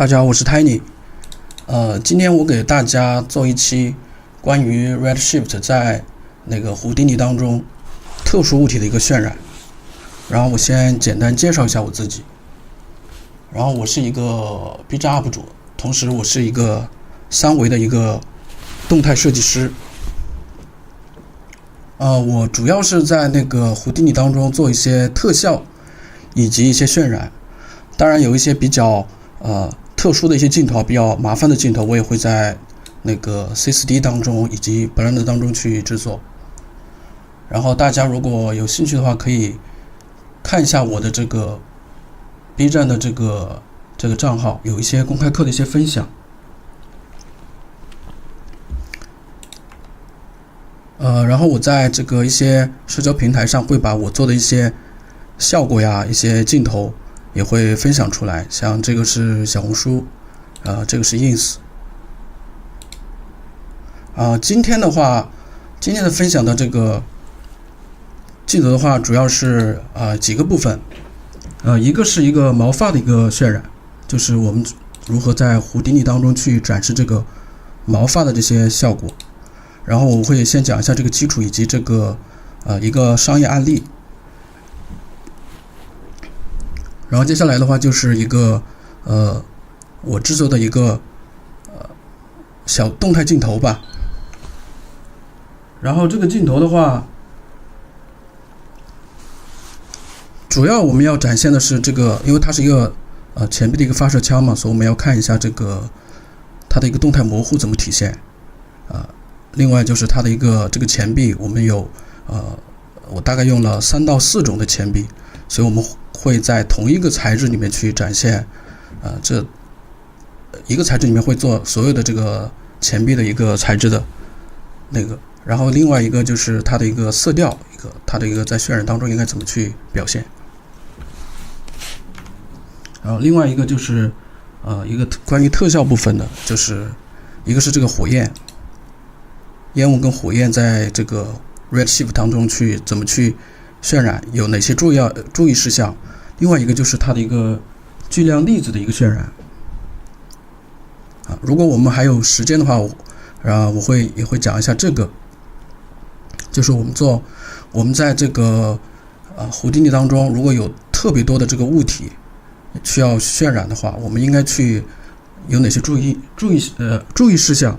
大家好，我是 Tiny。今天我给大家做一期关于 Redshift 在那个胡迪尼当中特殊物体的一个渲染。然后我先简单介绍一下我自己。然后我是一个 B 站 UP 主，同时我是一个三维的一个动态设计师。我主要是在那个胡迪尼当中做一些特效以及一些渲染。当然有一些比较特殊的一些镜头，比较麻烦的镜头，我也会在那个 C4D 当中以及 Blender 当中去制作。然后大家如果有兴趣的话，可以看一下我的这个 B 站的这个账号，有一些公开课的一些分享。然后我在这个一些社交平台上会把我做的一些效果呀、一些镜头也会分享出来，像这个是小红书，这个是 ins。今天的分享的这个镜头的话，主要是几个部分。一个是一个毛发的一个渲染，就是我们如何在胡迪尼当中去展示这个毛发的这些效果。然后我会先讲一下这个基础以及这个一个商业案例。然后接下来的话就是一个我制作的一个小动态镜头吧。然后这个镜头的话，主要我们要展现的是这个，因为它是一个前臂的一个发射枪嘛，所以我们要看一下这个它的一个动态模糊怎么体现。另外就是它的一个这个前臂，我们有我大概用了3到4种的前臂，所以我们会在同一个材质里面去展现，这一个材质里面会做所有的这个前臂的一个材质的那个。然后另外一个就是它的一个色调，它的一个在渲染当中应该怎么去表现。然后另外一个就是一个关于特效部分的，就是一个是这个火焰，烟雾跟火焰在这个 Redshift 当中怎么去渲染，有哪些注意事项。另外一个就是它的一个巨量粒子的一个渲染。如果我们还有时间的话，我也会讲一下这个，就是我们在这个胡迪尼当中，如果有特别多的这个物体需要渲染的话，我们应该去有哪些注意事项。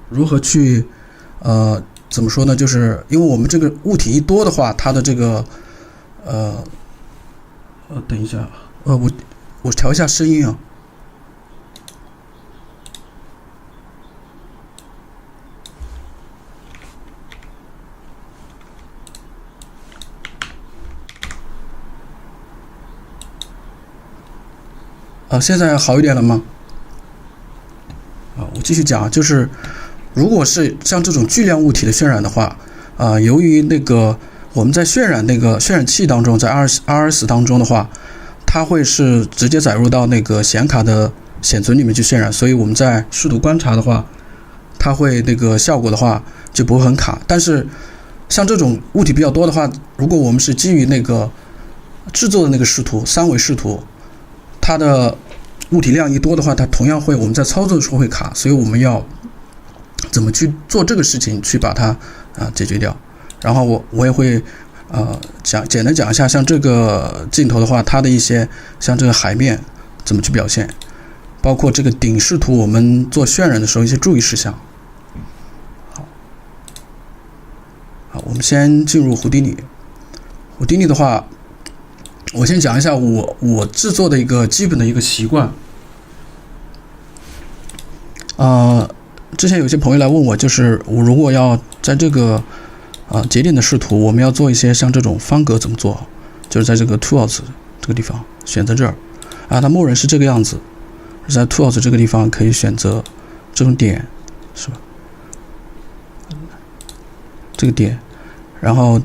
如何去怎么说呢？就是因为我们这个物体一多的话，它的这个等一下，我调一下声音啊。现在好一点了吗？我继续讲，就是如果是像这种巨量物体的渲染的话，由于那个我们在渲染那个渲染器当中，在 RS 当中的话，它会是直接载入到那个显卡的显存里面去渲染，所以我们在视图观察的话，它会那个效果的话就不会很卡。但是像这种物体比较多的话，如果我们是基于那个制作的那个视图3维视图，它的物体量一多的话，它同样会我们在操作的时候会卡，所以我们要怎么去做这个事情去把它解决掉。然后我也会简单讲一下，像这个镜头的话，它的一些像这个海面怎么去表现，包括这个顶视图我们做渲染的时候一些注意事项。好，我们先进入胡迪尼。胡迪尼的话，我先讲一下我制作的一个基本的一个习惯。之前有些朋友来问我，就是我如果要在这个节点的视图，我们要做一些像这种方格怎么做？就是在这个 Tools 这个地方选择这儿它默认是这个样子，在 Tools 这个地方可以选择这种点，是吧？这个点，然后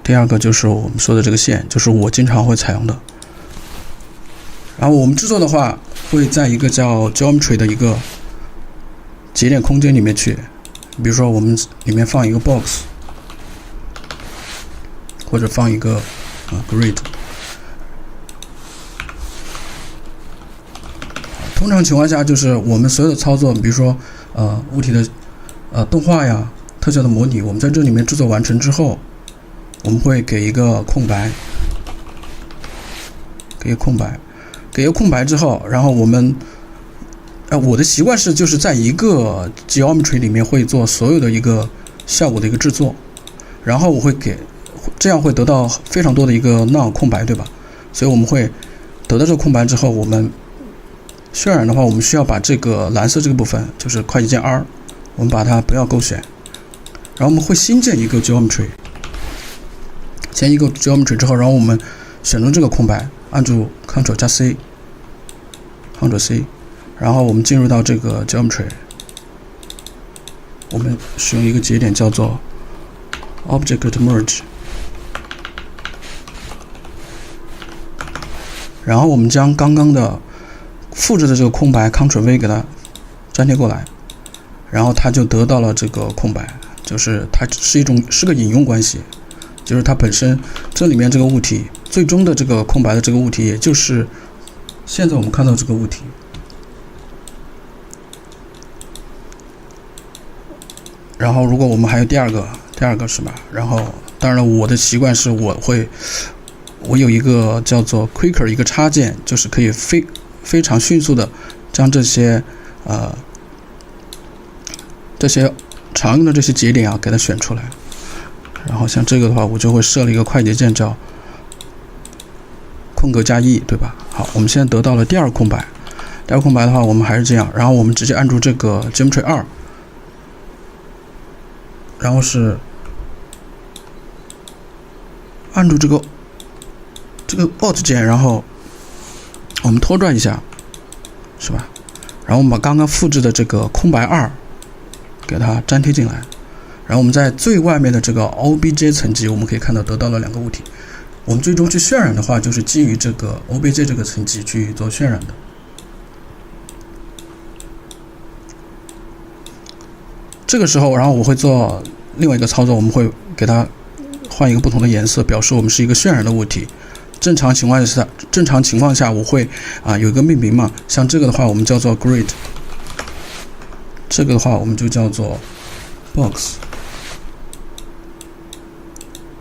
第二个就是我们说的这个线，就是我经常会采用的。然后我们制作的话，会在一个叫 Geometry 的一个节点空间里面去，比如说我们里面放一个 box， 或者放一个grid。通常情况下，就是我们所有的操作，比如说物体的动画呀、特效的模拟，我们在这里面制作完成之后，我们会给一个空白，给一个空白之后，然后我们我的习惯是就是在一个 geometry 里面会做所有的一个效果的一个制作，然后我会这样会得到非常多的一个 none 空白，对吧？所以我们会得到这个空白之后，我们渲染的话，我们需要把这个蓝色这个部分，就是快捷键 R， 我们把它不要勾选，然后我们会新建一个 geometry， 建一个 geometry 之后，然后我们选中这个空白，按住 Ctrl 加 C，Ctrl C， 然后我们进入到这个 geometry， 我们使用一个节点叫做 Object Merge， 然后我们将刚刚的复制的这个空白 Ctrl V 给它粘贴过来，然后它就得到了这个空白，就是它是个引用关系，就是它本身这里面这个物体最终的这个空白的这个物体，也就是现在我们看到这个物体。然后如果我们还有第二个是吧？然后当然了，我的习惯是我有一个叫做 Quicker 一个插件，就是可以非常迅速的将这些常用的这些节点给它选出来。然后像这个的话，我就会设了一个快捷键叫空格加 E， 对吧？好，我们现在得到了第二个空白。第二个空白的话，我们还是这样，然后我们直接按住这个 Geometry 2，然后是按住这个 Alt 键，然后我们拖拽一下，是吧？然后我们把刚刚复制的这个空白2给它粘贴进来，然后我们在最外面的这个 OBJ 层级，我们可以看到得到了两个物体。我们最终去渲染的话，就是基于这个 OBJ 这个层级去做渲染的。这个时候，然后我会做另外一个操作，我们会给它换一个不同的颜色，表示我们是一个渲染的物体。正常情况下，我会有一个命名嘛，像这个的话，我们叫做 grid， 这个的话我们就叫做 box。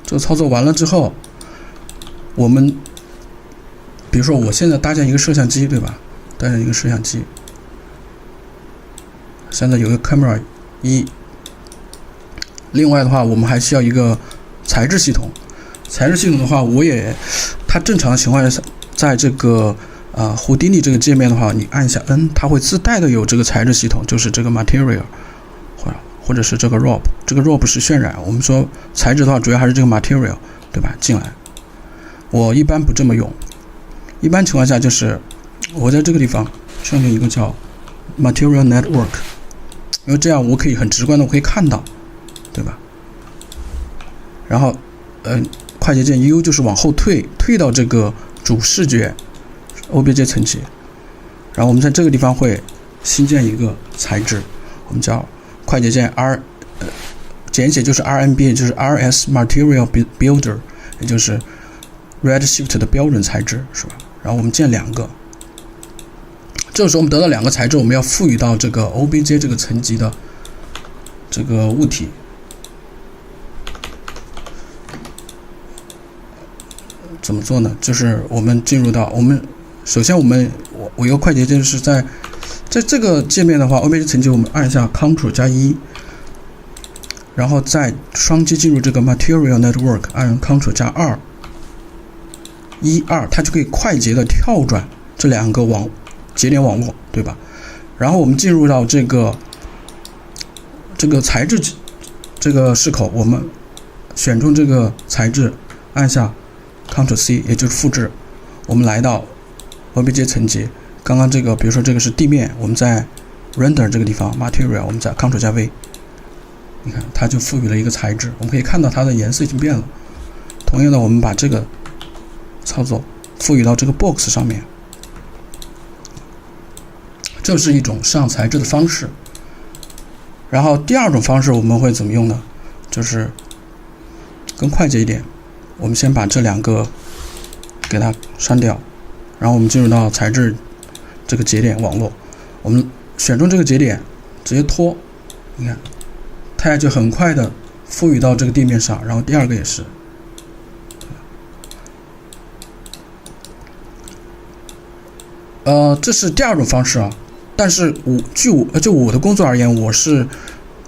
这个操作完了之后，我们比如说我现在搭建一个摄像机，对吧？搭建一个摄像机，现在有个 camera 1。另外的话，我们还需要一个材质系统。材质系统的话，它正常的情况下，在这个Houdini 这个界面的话，你按一下 N， 它会自带的有这个材质系统，就是这个 Material， 或者是这个 Rope。这个 Rope 是渲染，我们说材质的话，主要还是这个 Material， 对吧？进来，我一般不这么用，一般情况下就是我在这个地方上面一个叫 Material Network， 因为这样我可以很直观的我可以看到，对吧？然后快捷键 U 就是往后退到这个主视觉 OBJ 层级，然后我们在这个地方会新建一个材质，我们叫快捷键 R， 简写就是 RMB， 就是 RS Material Builder， 也就是 Redshift 的标准材质，是吧？然后我们建两个，这个时候我们得到两个材质，我们要赋予到这个 OBJ 这个层级的这个物体。怎么做呢？就是我们进入到首先我一个快捷键是在这个界面的话 ，OBJ 层级我们按一下 Ctrl 加1，然后再双击进入这个 Material Network， 按 Ctrl 加2，它就可以快捷的跳转这两个节点网络，对吧？然后我们进入到这个材质这个视口，我们选中这个材质，按下Ctrl C， 也就是复制，我们来到 OBJ 层级。刚刚这个，比如说这个是地面，我们在 Render 这个地方 Material， 我们在 Ctrl 加 V， 你看它就赋予了一个材质，我们可以看到它的颜色已经变了。同样的，我们把这个操作赋予到这个 Box 上面，这是一种上材质的方式。然后第二种方式我们会怎么用呢？就是更快捷一点。我们先把这两个给它删掉，然后我们进入到材质这个节点网络，我们选中这个节点，直接拖，你看，它就很快的赋予到这个地面上，然后第二个也是。这是第二种方式啊，但是就我的工作而言，我是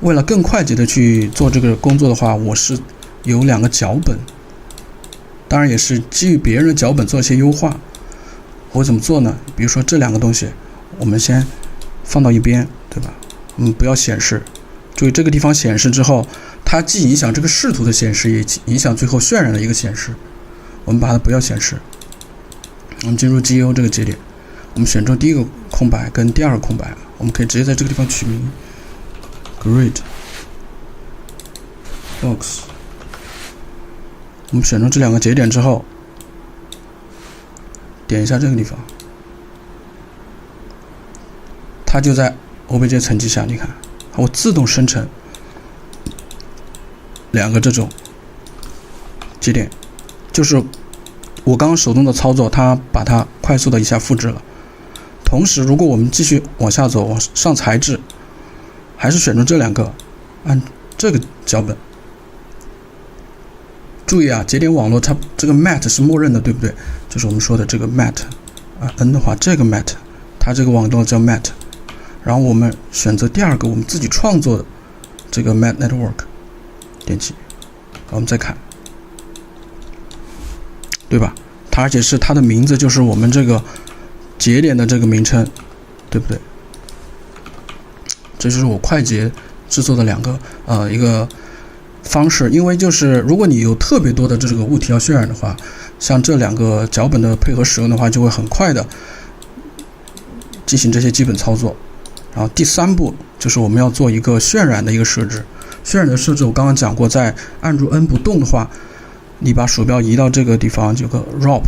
为了更快捷的去做这个工作的话，我是有2个脚本，当然也是基于别人的脚本做一些优化。我怎么做呢？比如说这2个东西，我们先放到一边，对吧？不要显示，注意这个地方显示之后，它既影响这个视图的显示，也影响最后渲染的一个显示。我们把它不要显示，我们进入 GEO 这个节点。我们选中第一个空白跟第二个空白，我们可以直接在这个地方取名 Grid Box。我们选中这2个节点之后，点一下这个地方，它就在 OBJ 层级下，你看，我自动生成2个这种节点，就是我刚刚手动的操作，它把它快速的一下复制了。同时，如果我们继续往下走，往上材质，还是选中这2个，按这个脚本。注意啊，节点网络它这个 mat 是默认的，对不对？就是我们说的这个 mat 啊 ，n 的话，这个 mat 它这个网络叫 mat。然后我们选择第2个我们自己创作的这个 mat network， 点击，我们再看，对吧？它而且是它的名字就是我们这个节点的这个名称，对不对？这就是我快捷制作的2个一个方式。因为就是如果你有特别多的这个物体要渲染的话，像这2个脚本的配合使用的话，就会很快的进行这些基本操作。然后第3步就是我们要做一个渲染的一个设置。渲染的设置我刚刚讲过，在按住 N 不动的话，你把鼠标移到这个地方，有个 ROP，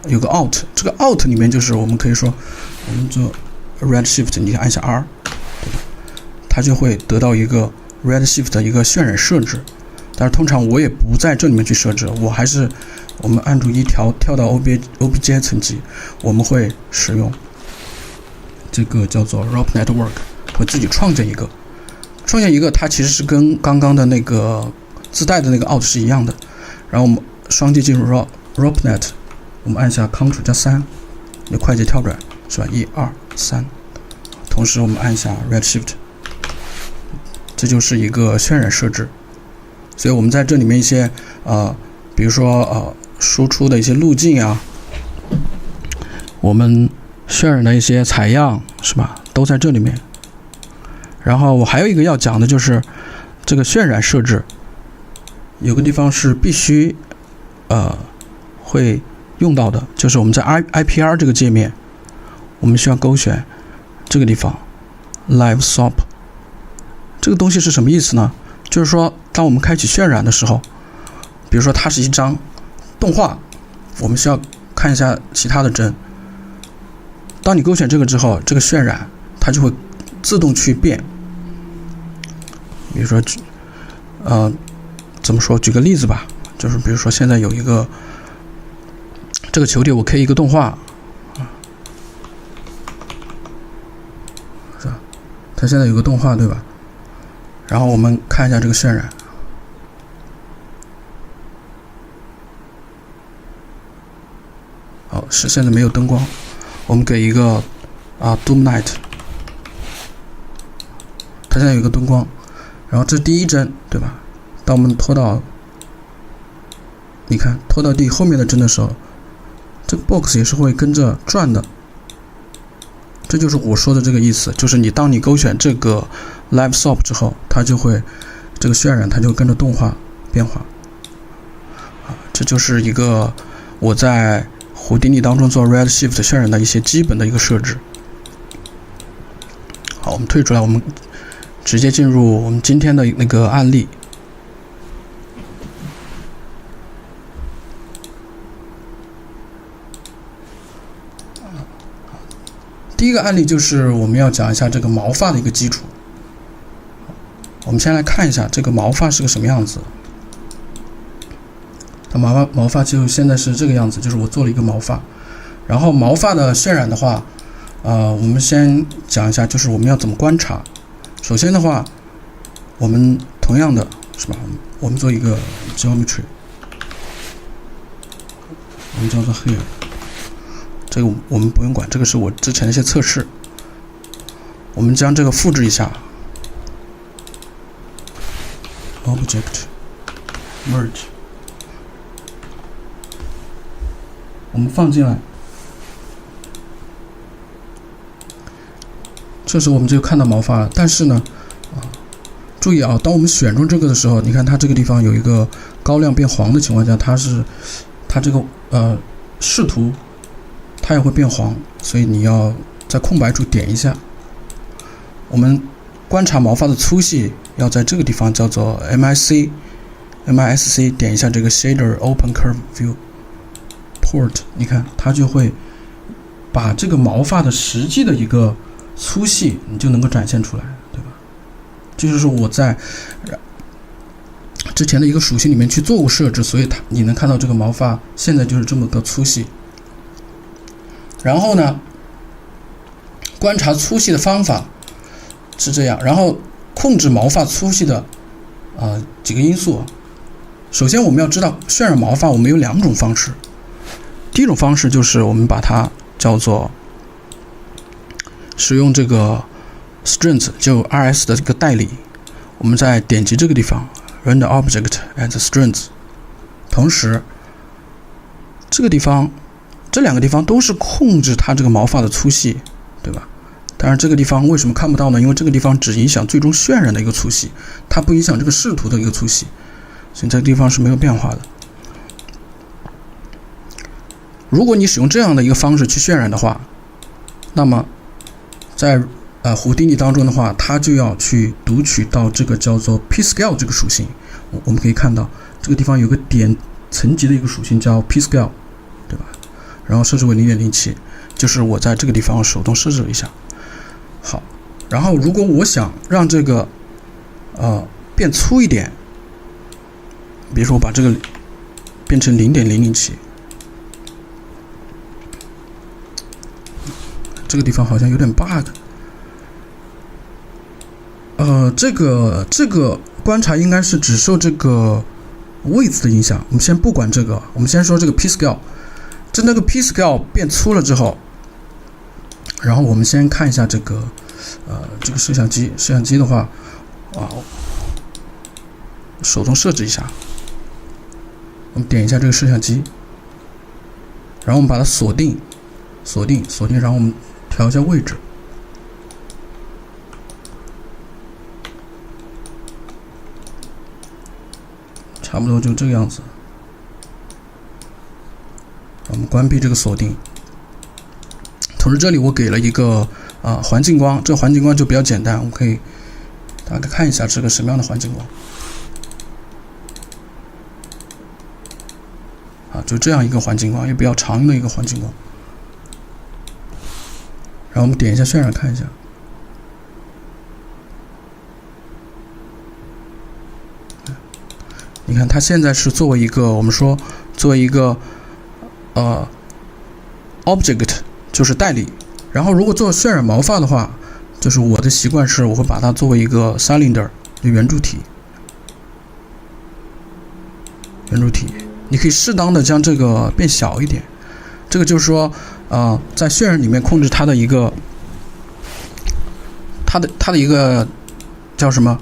有个 Alt， 这个 Alt 里面就是我们可以说我们做 Redshift， 你按下 R， 对吧？它就会得到一个 Redshift 的一个渲染设置。但是通常我也不在这里面去设置，我们按住1跳到 OBJ 层级，我们会使用这个叫做 ROP Network， 会自己创建一个，它其实是跟刚刚的那个自带的那个 Alt 是一样的。然后我们双击进入 ROPNet， 我们按下 Ctrl+3， 有快捷跳转是吧？1、2、3，同时我们按下 Redshift， 这就是一个渲染设置。所以我们在这里面一些比如说输出的一些路径啊，我们渲染的一些采样是吧，都在这里面。然后我还有一个要讲的就是这个渲染设置，有个地方是必须会用到的，就是我们在 IPR 这个界面，我们需要勾选这个地方 Live Swap。 这个东西是什么意思呢？就是说当我们开启渲染的时候，比如说它是一张动画，我们需要看一下其他的帧，当你勾选这个之后，这个渲染它就会自动去变。比如说怎么说，举个例子吧，就是比如说现在有一个这个球体，我可以一个动画是吧？它现在有个动画，对吧？然后我们看一下这个渲染，是现在没有灯光，我们给一个Doom Night， 它现在有一个灯光，然后这是第一帧，对吧？当我们拖到，你看拖到后面的帧的时候，这个 box 也是会跟着转的。这就是我说的这个意思，就是当你勾选这个 Live Swap 之后，它就会这个渲染它就跟着动画变化。这就是一个我在胡迪尼当中做 Redshift 渲染的一些基本的一个设置。好，我们退出来，我们直接进入我们今天的那个案例。第一个案例就是我们要讲一下这个毛发的一个基础。我们先来看一下这个毛发是个什么样子。它毛发就现在是这个样子，就是我做了一个毛发。然后毛发的渲染的话，我们先讲一下，就是我们要怎么观察。首先的话，我们同样的是吧？我们做一个 geometry， 我们叫做 here， 这个我们不用管，这个是我之前的一些测试。我们将这个复制一下 ，object merge， 我们放进来。这时候我们就看到毛发了，但是呢，注意啊，当我们选中这个的时候，你看它这个地方有一个高亮变黄的情况下，它这个视图它也会变黄，所以你要在空白处点一下。我们观察毛发的粗细要在这个地方叫做 MISC， 点一下这个 Shader Open Curve View Port， 你看它就会把这个毛发的实际的一个粗细你就能够展现出来，对吧？这就是我在之前的一个属性里面去做过设置，所以你能看到这个毛发现在就是这么个粗细。然后呢，观察粗细的方法是这样，然后控制毛发粗细的几个因素。首先我们要知道渲染毛发我们有两种方式。第一种方式就是我们把它叫做使用这个 strength， 就 RS 的这个代理，我们在点击这个地方 render object as strength， 同时这个地方这两个地方都是控制它这个毛发的粗细，对吧？当然这个地方为什么看不到呢？因为这个地方只影响最终渲染的一个粗细，它不影响这个视图的一个粗细，所以这个地方是没有变化的。如果你使用这样的一个方式去渲染的话，那么在弧定义当中的话，它就要去读取到这个叫做 P-Scale 这个属性。我们可以看到这个地方有个点层级的一个属性叫 P-Scale， 对吧？然后设置为 0.07， 就是我在这个地方手动设置了一下。好，然后如果我想让这个变粗一点，比如说我把这个变成 0.007， 这个地方好像有点 bug。这个观察应该是只受这个位置的影响。我们先不管这个，我们先说这个 P-Scale。那个 P-Scale 变粗了之后，然后我们先看一下这个摄像机的话，手动设置一下。我们点一下这个摄像机，然后我们把它锁定，然后我们调一下位置。差不多就这个样子。我们关闭这个锁定。同时这里我给了一个环境光，这个环境光就比较简单，我们可以大概看一下是个什么样的环境光。就这样一个环境光，也比较长的一个环境光。然后我们点一下渲染看一下。你看它现在是作为一个object， 就是代理。然后如果做渲染毛发的话，就是我的习惯是我会把它作为一个 cylinder， 就圆柱体。你可以适当的将这个变小一点。这个就是说在渲染里面控制它的一个叫什么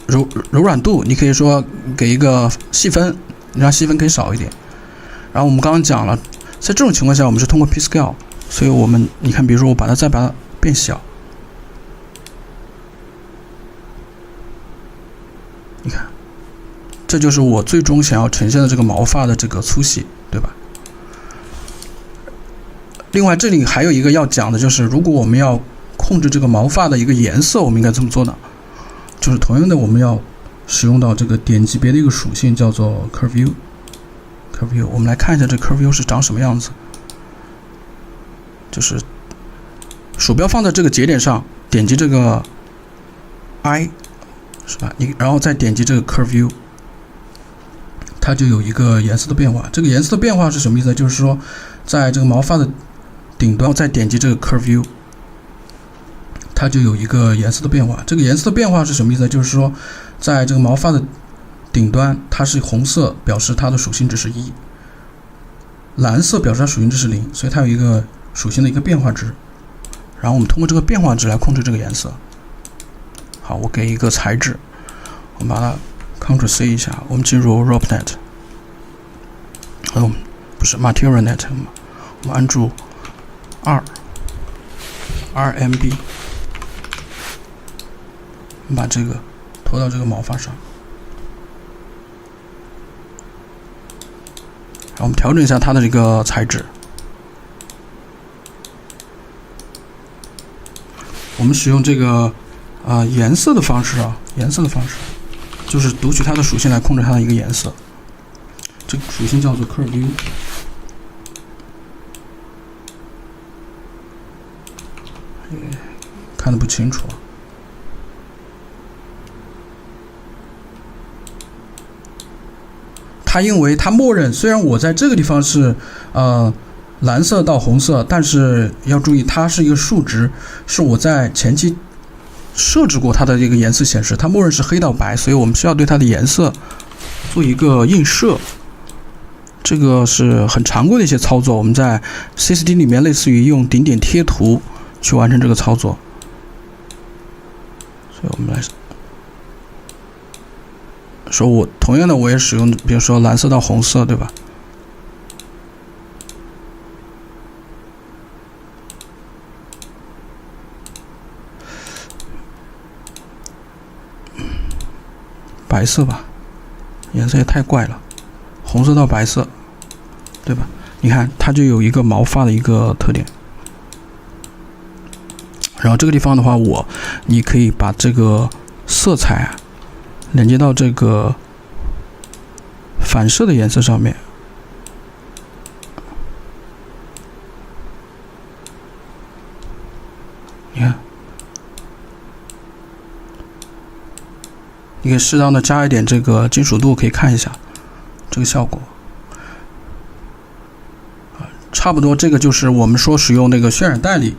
柔软度，你可以说给一个细分，你让细分可以少一点。然后我们刚刚讲了，在这种情况下我们是通过 P-Scale， 所以你看比如说我把它变小，你看这就是我最终想要呈现的这个毛发的这个粗细，对吧？另外这里还有一个要讲的就是，如果我们要控制这个毛发的一个颜色，我们应该怎么做呢？就是同样的，我们要使用到这个点级别的一个属性叫做 Curve View。我们来看一下这 Curve View 是长什么样子。就是鼠标放在这个节点上，点击这个 I， 是吧？然后再点击这个 Curve View， 它就有一个颜色的变化。这个颜色的变化是什么意思呢？就是说，在这个毛发的顶端，再点击这个 Curve View， 它就有一个颜色的变化。这个颜色的变化是什么意思呢？就是说，在这个毛发的顶端，它是红色，表示它的属性值是1，蓝色表示它属性值是0，所以它有一个属性的一个变化值。然后我们通过这个变化值来控制这个颜色。好，我给一个材质，我们把它 Ctrl+C 一下，我们进入 RopeNet， 不是 MaterialNet， 我们按住2MB， 我们把这个拖到这个毛发上，然后我们调整一下它的这个材质。我们使用这个颜色的方式就是读取它的属性来控制它的一个颜色。这个属性叫做 Curve View。看得不清楚。它因为它默认，虽然我在这个地方是蓝色到红色，但是要注意，它是一个数值，是我在前期设置过它的这个颜色显示，它默认是黑到白，所以我们需要对它的颜色做一个映射。这个是很常规的一些操作，我们在 CCD 里面类似于用顶点贴图去完成这个操作。所以我们来说，同样的我也使用，比如说蓝色到红色，对吧？白色吧，颜色也太怪了，红色到白色，对吧？你看它就有一个毛发的一个特点。然后这个地方的话，你可以把这个色彩连接到这个反射的颜色上面。你看，你可以适当的加一点这个金属度，可以看一下这个效果。差不多，这个就是我们说使用那个渲染代理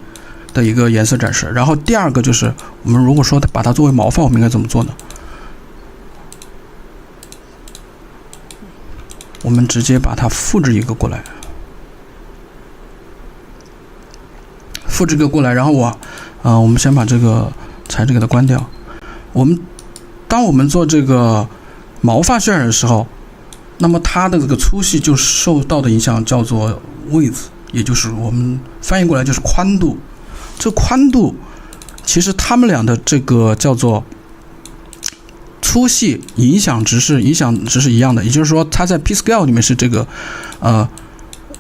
的一个颜色展示。然后第二个就是我们如果说把它作为毛发，我们应该怎么做呢？我们直接把它复制一个过来，然后我们先把这个材质给它关掉。当我们做这个毛发渲染的时候，那么它的这个粗细就受到的影响叫做 width， 也就是我们翻译过来就是宽度。这宽度其实它们俩的这个叫做粗细影响值是一样的，也就是说它在 P scale 里面是这个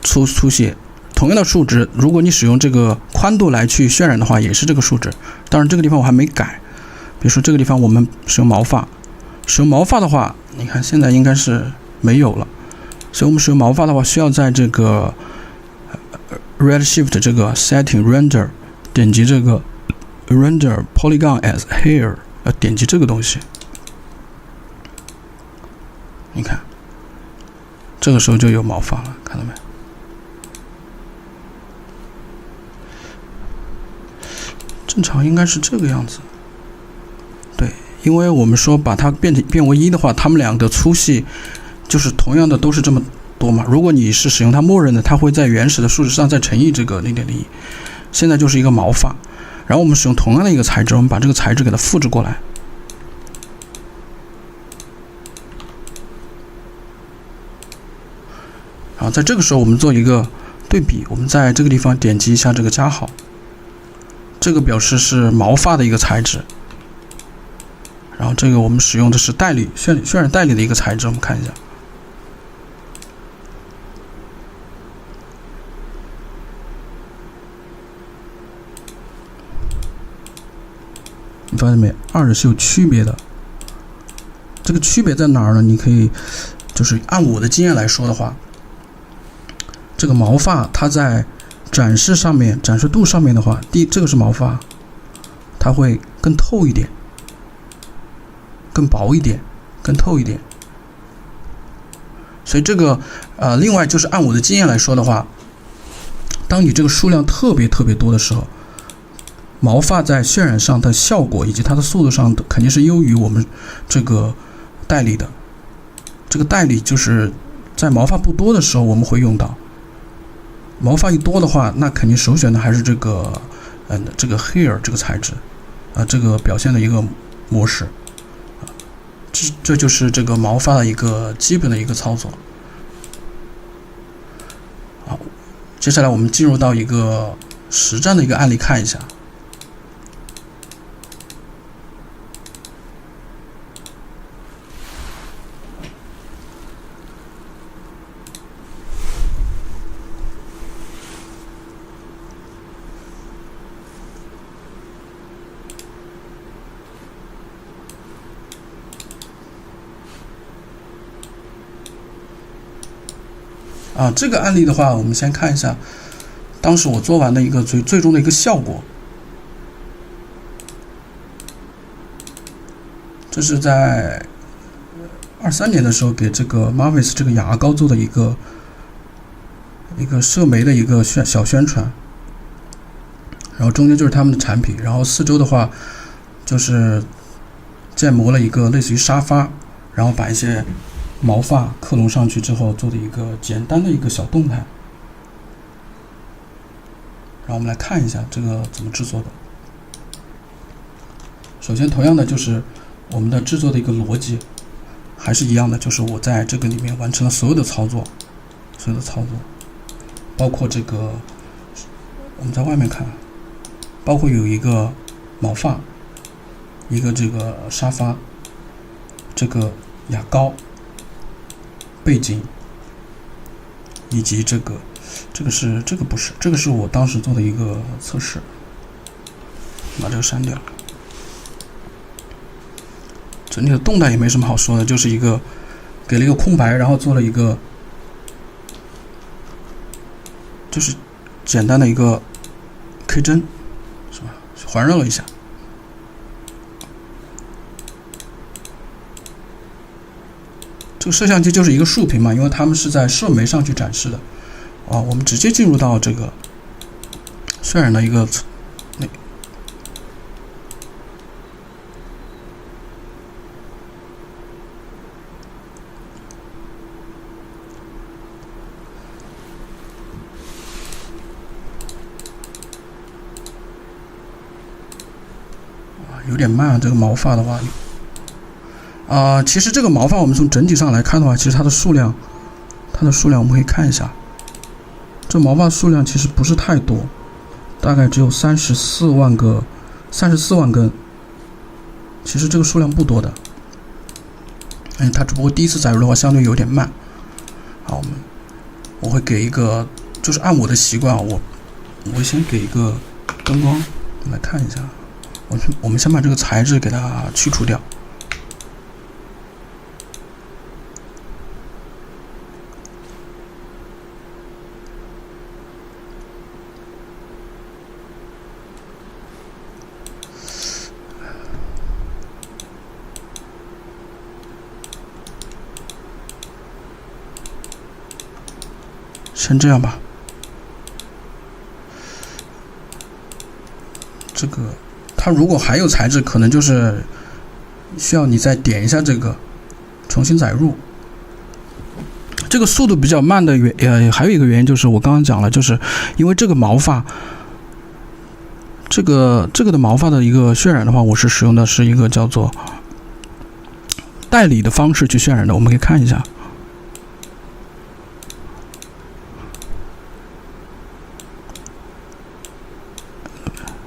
粗细同样的数值，如果你使用这个宽度来去渲染的话，也是这个数值。当然这个地方我还没改，比如说这个地方我们使用毛发的话，你看现在应该是没有了，所以我们使用毛发的话，需要在这个 Redshift 这个 Setting Render 点击这个 Render Polygon as Hair， 要点击这个东西。你看，这个时候就有毛发了，看到没？正常应该是这个样子。对，因为我们说把它变为1的话，它们两个粗细就是同样的都是这么多嘛。如果你是使用它默认的，它会在原始的数值上再乘以这个 0.01。现在就是一个毛发，然后我们使用同样的一个材质，我们把这个材质给它复制过来。然后在这个时候我们做一个对比，我们在这个地方点击一下这个加号，这个表示是毛发的一个材质，然后这个我们使用的是渲染代理的一个材质，我们看一下。你发现没？二是有区别的。这个区别在哪儿呢？你可以就是按我的经验来说的话，这个毛发它在展示度上面的话，这个是毛发，它会更透一点，更薄一点，更透一点。所以这个另外就是按我的经验来说的话，当你这个数量特别多的时候，毛发在渲染上的效果以及它的速度上肯定是优于我们这个代理的。这个代理就是在毛发不多的时候我们会用到，毛发一多的话，那肯定首选的还是这个hair 这个材质这个表现的一个模式。这就是这个毛发的一个基本的一个操作。好，接下来我们进入到一个实战的一个案例看一下。这个案例的话，我们先看一下当时我做完的一个最终的一个效果。这是在23年的时候给这个 Marvis 这个牙膏做的一个社媒的一个小宣传，然后中间就是他们的产品，然后四周的话就是建模了一个类似于沙发，然后把一些毛发克隆上去之后做的一个简单的一个小动态。然后我们来看一下这个怎么制作的。首先同样的就是我们的制作的一个逻辑还是一样的，就是我在这个里面完成了所有的操作，包括这个我们在外面看，包括有一个毛发，一个这个沙发，这个牙膏，背景，以及这个是我当时做的一个测试，把这个删掉。整体的动态也没什么好说的，就是一个给了一个空白，然后做了一个就是简单的一个 K 针，是吧？环绕了一下。这个摄像机就是一个竖屏嘛，因为他们是在社媒上去展示的。我们直接进入到这个渲染的一个有点慢，这个毛发的话其实这个毛发我们从整体上来看的话，其实它的数量我们可以看一下，这毛发数量其实不是太多，大概只有34万根，其实这个数量不多的。它只不过第一次载入的话相对有点慢。好，我会给一个，就是按我的习惯，我会先给一个灯光，我们来看一下。我们先把这个材质给它去除掉。先这样吧。这个它如果还有材质，可能就是需要你再点一下这个重新载入。这个速度比较慢的还有一个原因就是我刚刚讲了，就是因为这个毛发，这个的毛发的一个渲染的话，我是使用的是一个叫做代理的方式去渲染的，我们可以看一下。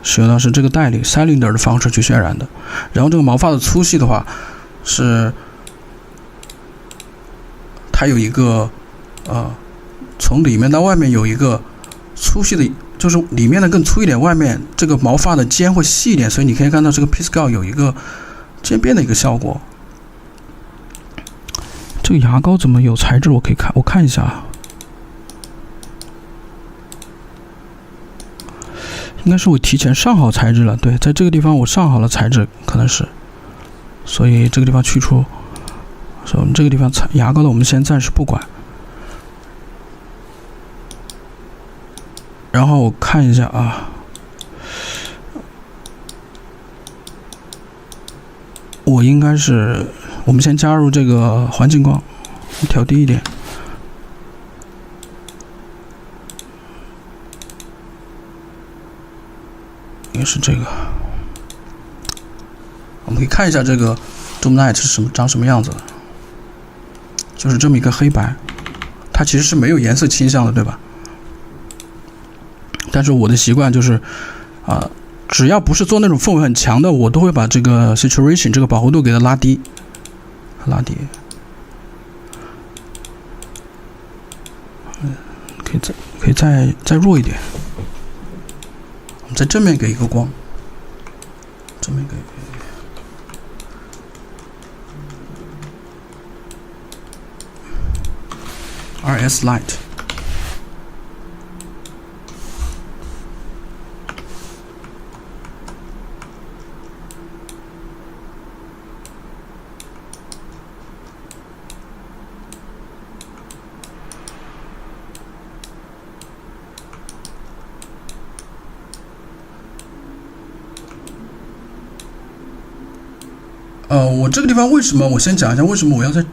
使用的是这个代理 cylinder 的方式去渲染的，然后这个毛发的粗细的话，是它有一个从里面到外面有一个粗细的，就是里面的更粗一点，外面这个毛发的尖会细一点，所以你可以看到这个 P-Scal 有一个渐变的一个效果。这个牙膏怎么有材质？我看一下。应该是我提前上好材质了，对，在这个地方我上好了材质，可能是，所以这个地方去除，所以我们这个地方牙膏的我们先暂时不管。然后看一下啊，我应该是，我们先加入这个环境光，调低一点。应该是这个，我们可以看一下这个 Doom Night 是长什么样子的，就是这么一个黑白，它其实是没有颜色倾向的，对吧？但是我的习惯就是只要不是做那种氛围很强的，我都会把这个 saturation 这个饱和度给它拉低，可以再弱一点。我们在正面给一个光，正面给 RS Light。我这个地方为什么？我先讲一下为什么我要在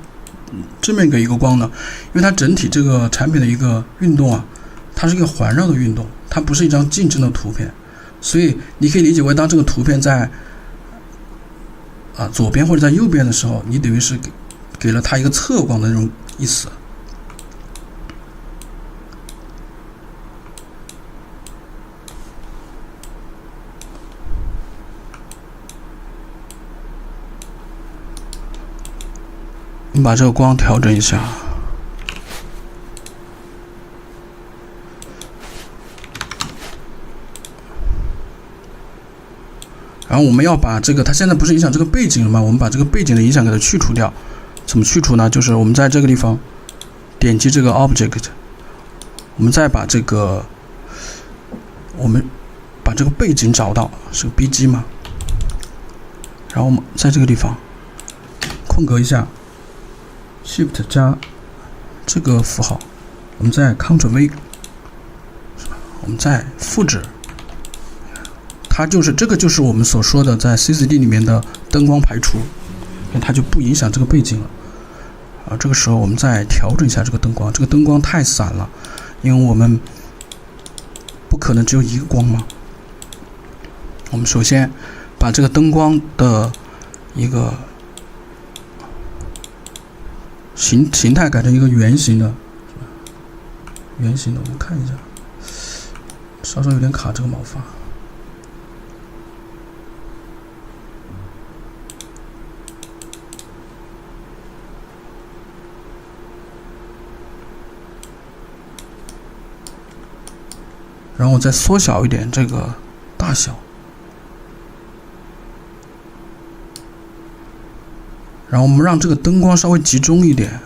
正面给一个光呢？因为它整体这个产品的一个运动啊，它是一个环绕的运动，它不是一张竞争的图片，所以你可以理解为当这个图片在左边或者在右边的时候，你等于是给了它一个侧光的那种意思。你把这个光调整一下，然后我们要把这个，它现在不是影响这个背景了吗？我们把这个背景的影响给它去除掉。怎么去除呢？就是我们在这个地方点击这个 Object， 我们再把这个背景找到，是个 BG 嘛，然后我们在这个地方空格一下。Shift 加这个符号，我们再 Ctrl V， 我们再复制，它就是这个就是我们所说的在 CCD 里面的灯光排除，它就不影响这个背景了。这个时候我们再调整一下这个灯光，这个灯光太散了，因为我们不可能只有一个光嘛。我们首先把这个灯光的一个形态改成一个圆形的，我们看一下，稍稍有点卡这个毛发。然后我再缩小一点这个大小。然后我们让这个灯光稍微集中一点，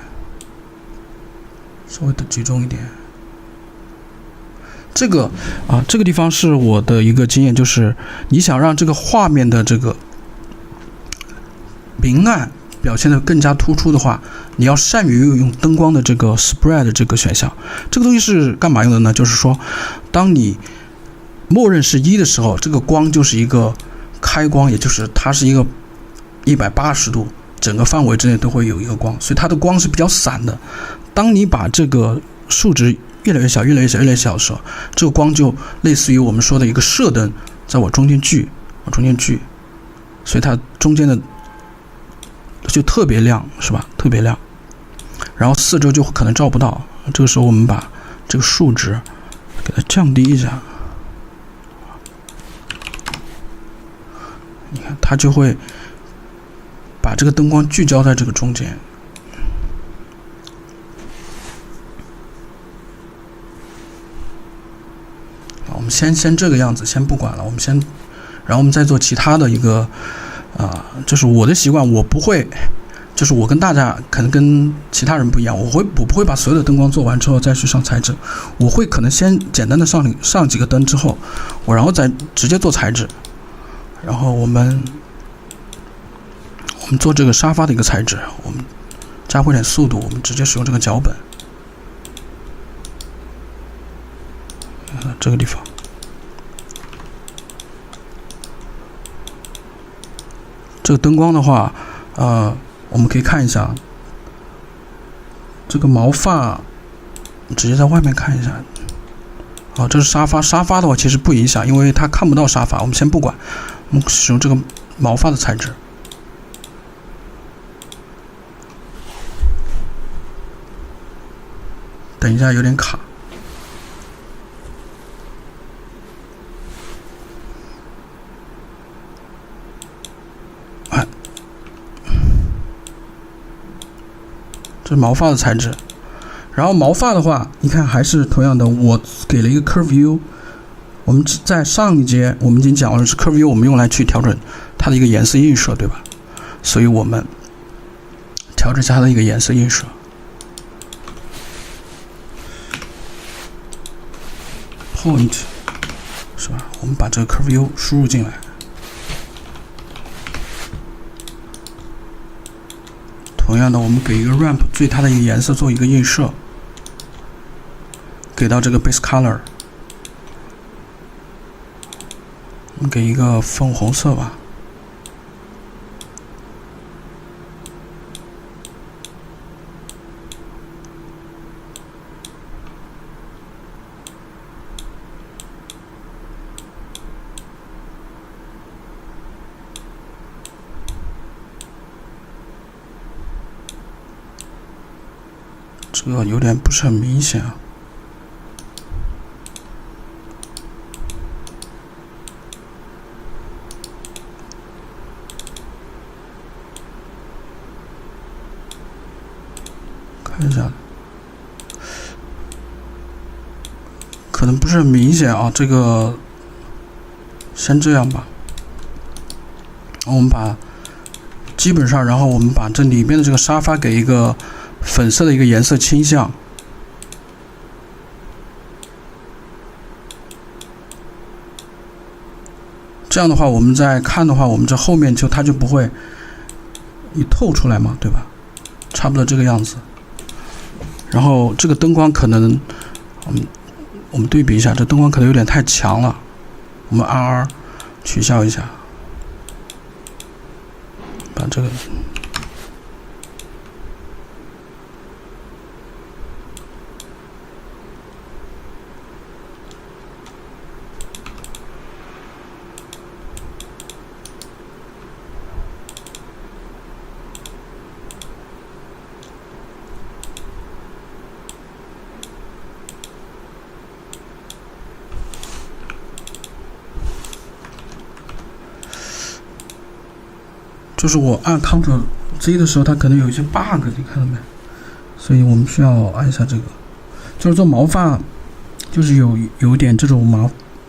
这个地方是我的一个经验，就是你想让这个画面的这个明暗表现得更加突出的话，你要善于用灯光的这个 spread 这个选项。这个东西是干嘛用的呢？就是说，当你默认是1的时候，这个光就是一个开光，也就是它是一个180度。整个范围之内都会有一个光，所以它的光是比较散的。当你把这个数值越来越小的时候，这个光就类似于我们说的一个射灯，在我中间聚，所以它中间的就特别亮，是吧？特别亮，然后四周就可能照不到。这个时候我们把这个数值给它降低一下，你看它就会把这个灯光聚焦在这个中间。我们先这个样子，先不管了，然后我们再做其他的一个就是我的习惯，我不会，就是我跟大家可能跟其他人不一样，我不会把所有的灯光做完之后再去上材质，我会可能先简单的上几个灯之后，然后再直接做材质，然后我们做这个沙发的一个材质，我们加快点速度，我们直接使用这个脚本，这个地方。这个灯光的话，我们可以看一下，这个毛发直接在外面看一下。这是沙发，沙发的话其实不影响，因为它看不到沙发，我们先不管，我们使用这个毛发的材质。等一下，有点卡。这是毛发的材质。然后毛发的话，你看还是同样的，我给了一个 Curve View。我们在上一节我们已经讲了，是 Curve View 我们用来去调整它的一个颜色映射，对吧？所以我们调整一下它的一个颜色映射。Point 是吧？我们把这个 Curve View 输入进来。同样的，我们给一个 Ramp 对它的一个颜色做一个映射，给到这个 Base Color， 我们给一个粉红色吧。这个有点不是很明显啊。看一下，可能不是很明显啊。这个先这样吧。我们把基本上，然后我们把这里面的这个沙发给一个粉色的一个颜色倾向。这样的话，我们再看的话，我们这后面它就不会一透出来嘛，对吧？差不多这个样子。然后这个灯光可能，我们对比一下，这灯光可能有点太强了，我们 RR 取消一下，把这个。就是我按 Ctrl Z 的时候，它可能有一些 bug， 你看到没？所以我们需要按一下这个。就是做毛发，就是有点这种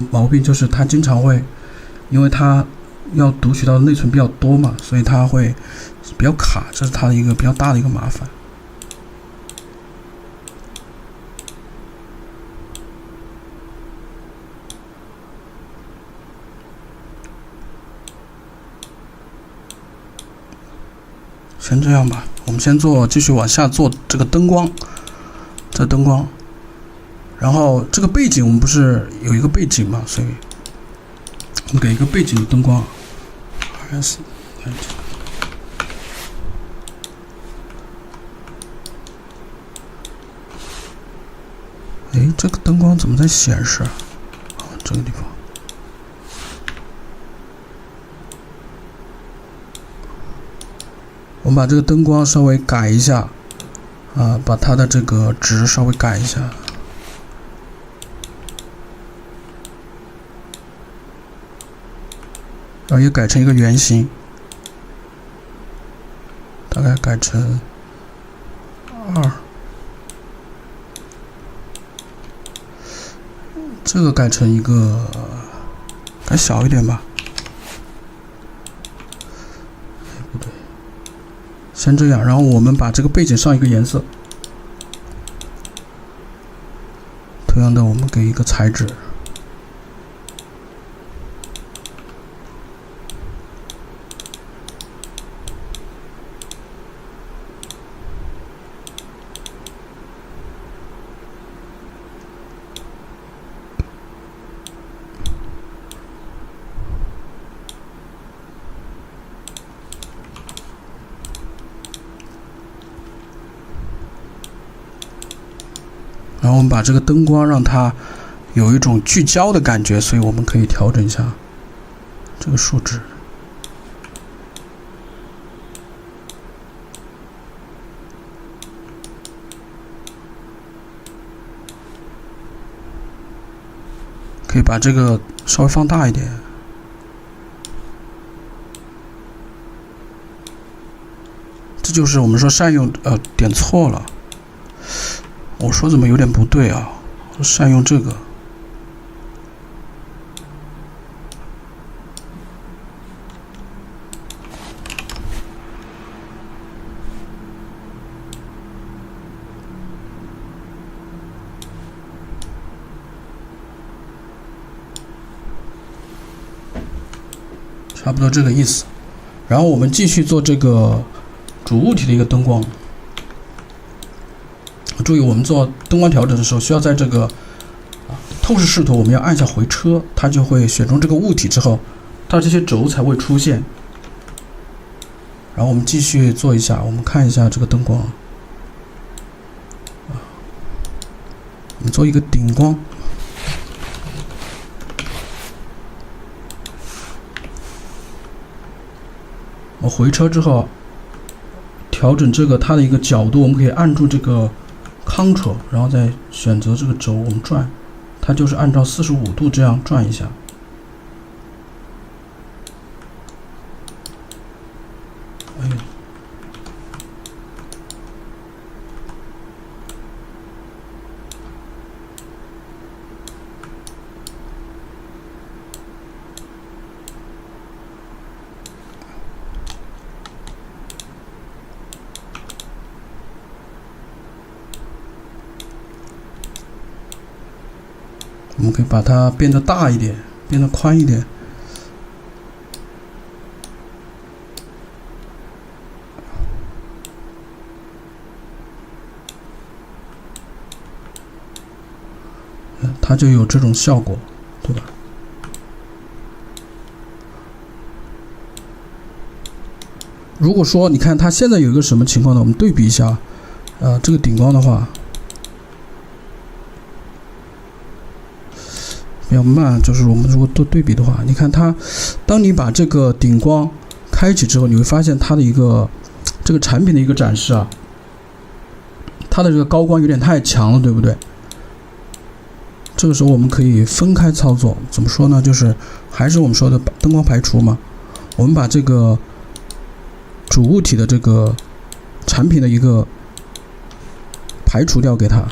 毛病，就是它经常会，因为它要读取到的内存比较多嘛，所以它会比较卡，这是它的一个比较大的一个麻烦。先这样吧，我们先继续往下做这个灯光，这灯光，然后这个背景我们不是有一个背景嘛，所以我们给一个背景的灯光 ，RS， 哎，这个灯光怎么在显示？这个地方。我们把这个灯光稍微改一下，把它的这个值稍微改一下，然后也改成一个圆形，大概改成2，这个改成一个，改小一点吧。先这样，然后我们把这个背景上一个颜色，同样的，我们给一个材质，然后我们把这个灯光让它有一种聚焦的感觉，所以我们可以调整一下这个数值。可以把这个稍微放大一点。这就是我们说善用，点错了。我说怎么有点不对啊？善用这个。差不多这个意思。然后我们继续做这个主物体的一个灯光。注意，我们做灯光调整的时候，需要在这个透视视图，我们要按下回车，它就会选中这个物体之后，它这些轴才会出现。然后我们继续做一下，我们看一下这个灯光。我们做一个顶光。我回车之后，调整这个它的一个角度，我们可以按住这个 Ctrl， 然后再选择这个轴，我们转，它就是按照45度这样转一下。哎，我们可以把它变得大一点，变得宽一点。它就有这种效果，对吧？如果说你看它现在有一个什么情况呢？我们对比一下，这个顶光的话比较慢，就是我们如果做对比的话，你看它，当你把这个顶光开启之后，你会发现它的一个这个产品的一个展示啊，它的这个高光有点太强了，对不对？这个时候我们可以分开操作，怎么说呢？就是还是我们说的灯光排除嘛，我们把这个主物体的这个产品的一个排除掉给它，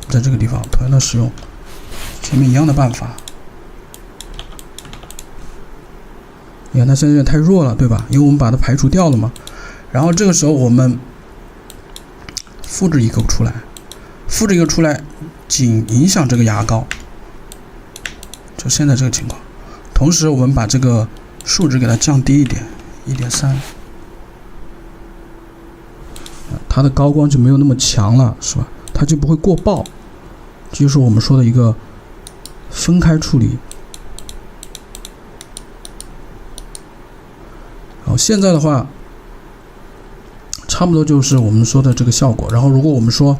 在这个地方同样的使用前面一样的办法。你看它现在有点太弱了，对吧？因为我们把它排除掉了嘛。然后这个时候我们复制一个出来，复制一个出来，仅影响这个牙膏，就现在这个情况。同时我们把这个数值给它降低一点，1.3，它的高光就没有那么强了，是吧？它就不会过曝，这就是我们说的一个分开处理。好，现在的话差不多就是我们说的这个效果。然后如果我们说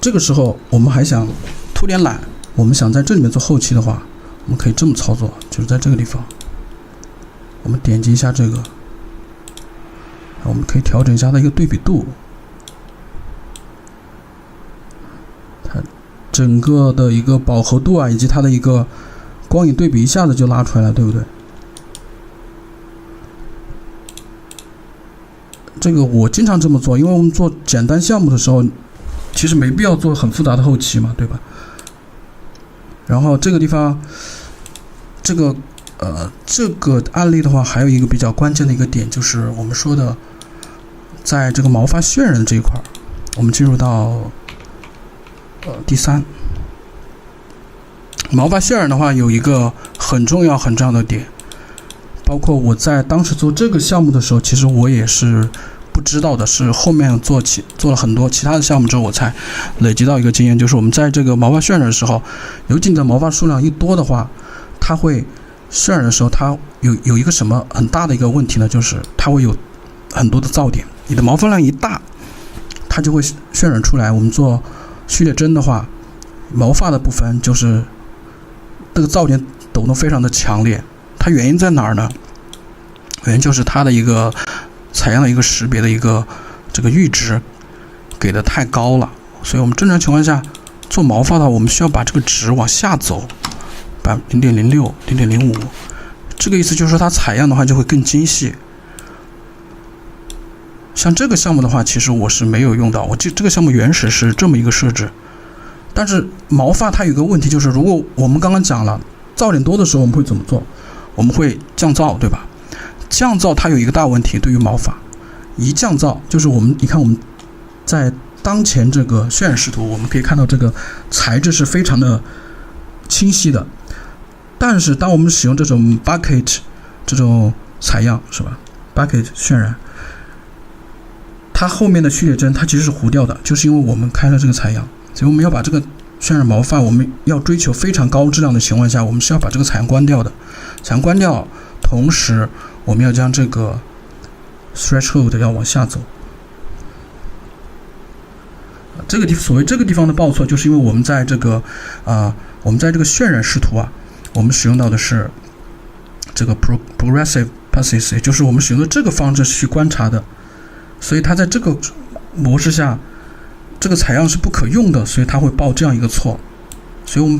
这个时候我们还想偷点懒，我们想在这里面做后期的话，我们可以这么操作，就是在这个地方我们点击一下这个，我们可以调整一下它的一个对比度，它整个的一个饱和度啊，以及它的一个光影对比一下子就拉出来了，对不对？这个我经常这么做，因为我们做简单项目的时候其实没必要做很复杂的后期嘛，对吧？然后这个地方这个案例的话，还有一个比较关键的一个点，就是我们说的在这个毛发渲染这一块，我们进入到第3，毛发渲染的话有一个很重要的点，包括我在当时做这个项目的时候，其实我也是不知道的，是后面做了很多其他的项目之后，我才累积到一个经验，就是我们在这个毛发渲染的时候，尤其你的毛发数量一多的话，它会渲染的时候，它有一个什么很大的一个问题呢？就是它会有很多的噪点。你的毛发量一大，它就会渲染出来。我们做序列帧的话，毛发的部分就是这个噪点抖动非常的强烈。它原因在哪儿呢？原因就是它的一个采样的一个识别的一个这个阈值给的太高了，所以我们正常情况下做毛发的话，我们需要把这个值往下走，0.06、0.05，这个意思就是说它采样的话就会更精细。像这个项目的话，其实我是没有用到，这个项目原始是这么一个设置。但是毛发它有个问题，就是如果我们刚刚讲了噪点多的时候我们会怎么做？我们会降噪，对吧？降噪它有一个大问题，对于毛发一降噪，就是你看我们在当前这个渲染视图，我们可以看到这个材质是非常的清晰的。但是当我们使用这种 bucket 这种采样，是吧 ？bucket 渲染，它后面的序列帧它其实是糊掉的，就是因为我们开了这个采样，所以我们要把这个渲染毛发，我们要追求非常高质量的情况下，我们是要把这个采样关掉的。采样关掉，同时我们要将这个 threshold 要往下走。所谓这个地方的报错，就是因为我们在这个渲染视图啊，我们使用到的是这个 progressive passes， 也就是我们使用的这个方式去观察的，所以它在这个模式下，这个采样是不可用的，所以它会报这样一个错。所以我们